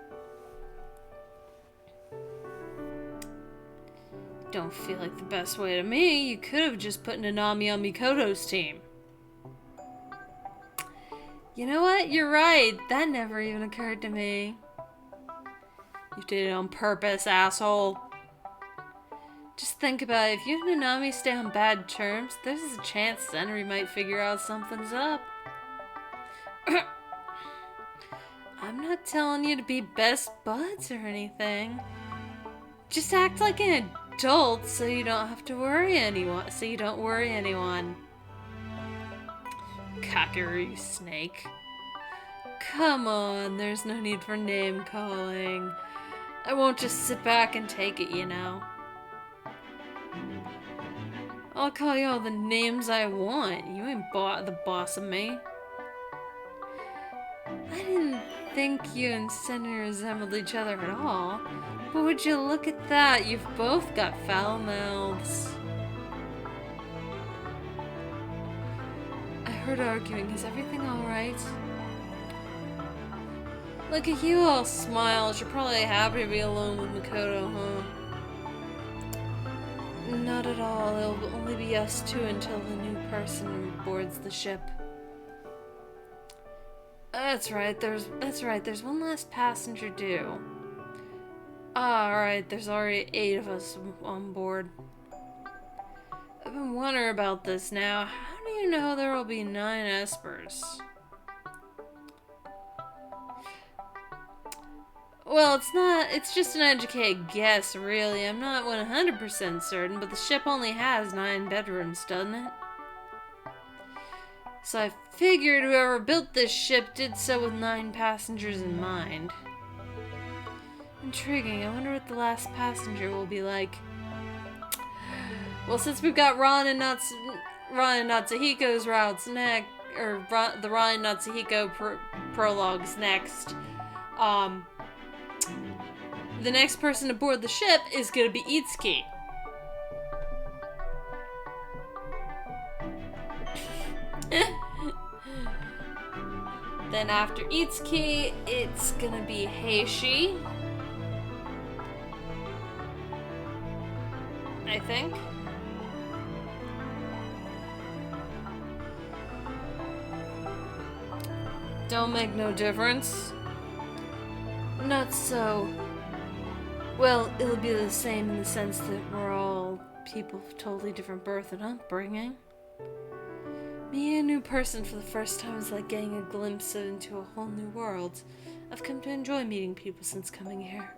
Don't feel like the best way to me. You could have just put Nanami on Mikoto's team. You know what? You're right. That never even occurred to me. You did it on purpose, asshole. Just think about it. If you and Nanami stay on bad terms, there's a chance Senri might figure out something's up. I'm not telling you to be best buds or anything. Just act like an adult so you don't have to worry anyone. Kakeru, you snake. Come on, there's no need for name calling. I won't just sit back and take it, you know. I'll call you all the names I want. You ain't the boss of me. I didn't think you and Senri resembled each other at all. But would you look at that? You've both got foul mouths. I heard arguing. Is everything alright? Look at you all smiles. You're probably happy to be alone with Mikoto, huh? Not at all. It'll only be us two until the new person boards the ship. That's right. There's one last passenger due. Alright, there's already 8 of us on board. I've been wondering about this now. How do you know there will be 9 espers? Well, it's just an educated guess, really. I'm not 100% certain, but the ship only has 9 bedrooms, doesn't it? So I figured whoever built this ship did so with 9 passengers in mind. Intriguing. I wonder what the last passenger will be like. Well, since we've got Ran and Natsuhiko's routes next, or the Ran and Natsuhiko prologues next, the next person to board the ship is gonna be Itsuki. Then after Itsuki, it's gonna be Heishi. I think. Don't make no difference. Not so. Well, it'll be the same in the sense that we're all people of totally different birth and upbringing. Being a new person for the first time is like getting a glimpse into a whole new world. I've come to enjoy meeting people since coming here.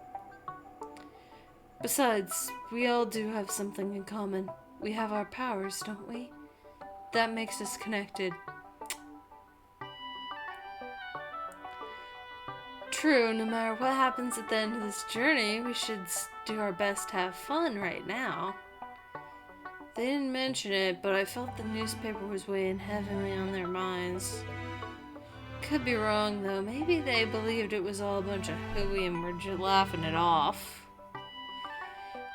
Besides, we all do have something in common. We have our powers, don't we? That makes us connected. True, no matter what happens at the end of this journey, we should do our best to have fun right now. They didn't mention it, but I felt the newspaper was weighing heavily on their minds. Could be wrong, though. Maybe they believed it was all a bunch of hooey and were just laughing it off.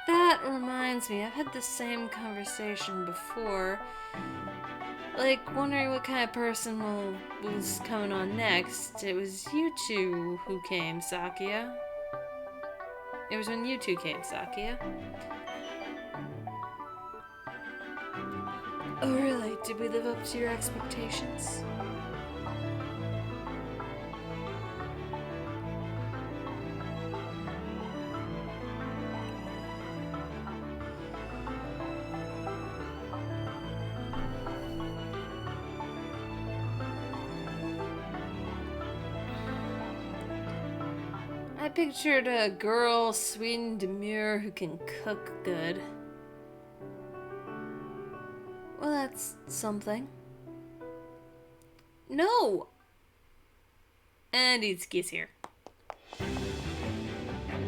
That reminds me, I've had the same conversation before. Like, wondering what kind of person was coming on next. It was you two who came, Sakuya. It was when you two came, Sakuya. Oh, really? Did we live up to your expectations? I pictured a girl, sweet and demure, who can cook good. Well, that's something. No! And Itsuki's here.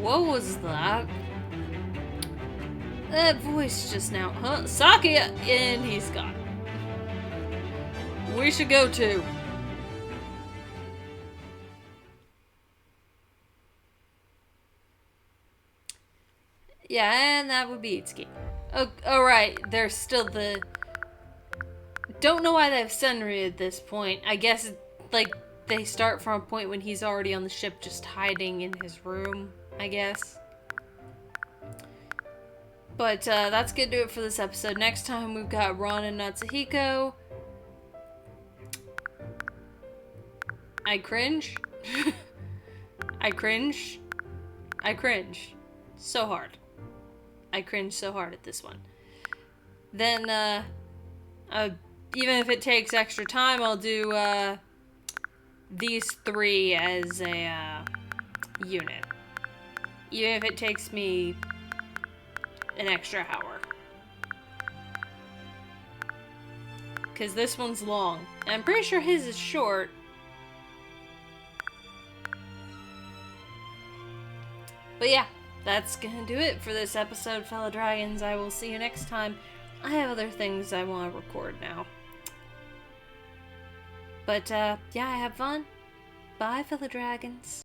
What was that? That voice just now, huh? Sakuya! And he's gone. We should go too. Yeah, and that would be Itsuki. Oh, right. There's still the... Don't know why they have Senri at this point. I guess, like, they start from a point when he's already on the ship just hiding in his room, I guess. But that's gonna do it for this episode. Next time we've got Ron and Natsuhiko. I cringe. I cringe. I cringe. So hard. I cringe so hard at this one. Then, even if it takes extra time, I'll do, these three as a, unit. Even if it takes me an extra hour. Because this one's long. And I'm pretty sure his is short. But yeah, that's gonna do it for this episode, fellow dragons. I will see you next time. I have other things I want to record now. But, yeah, I have fun. Bye, fellow dragons.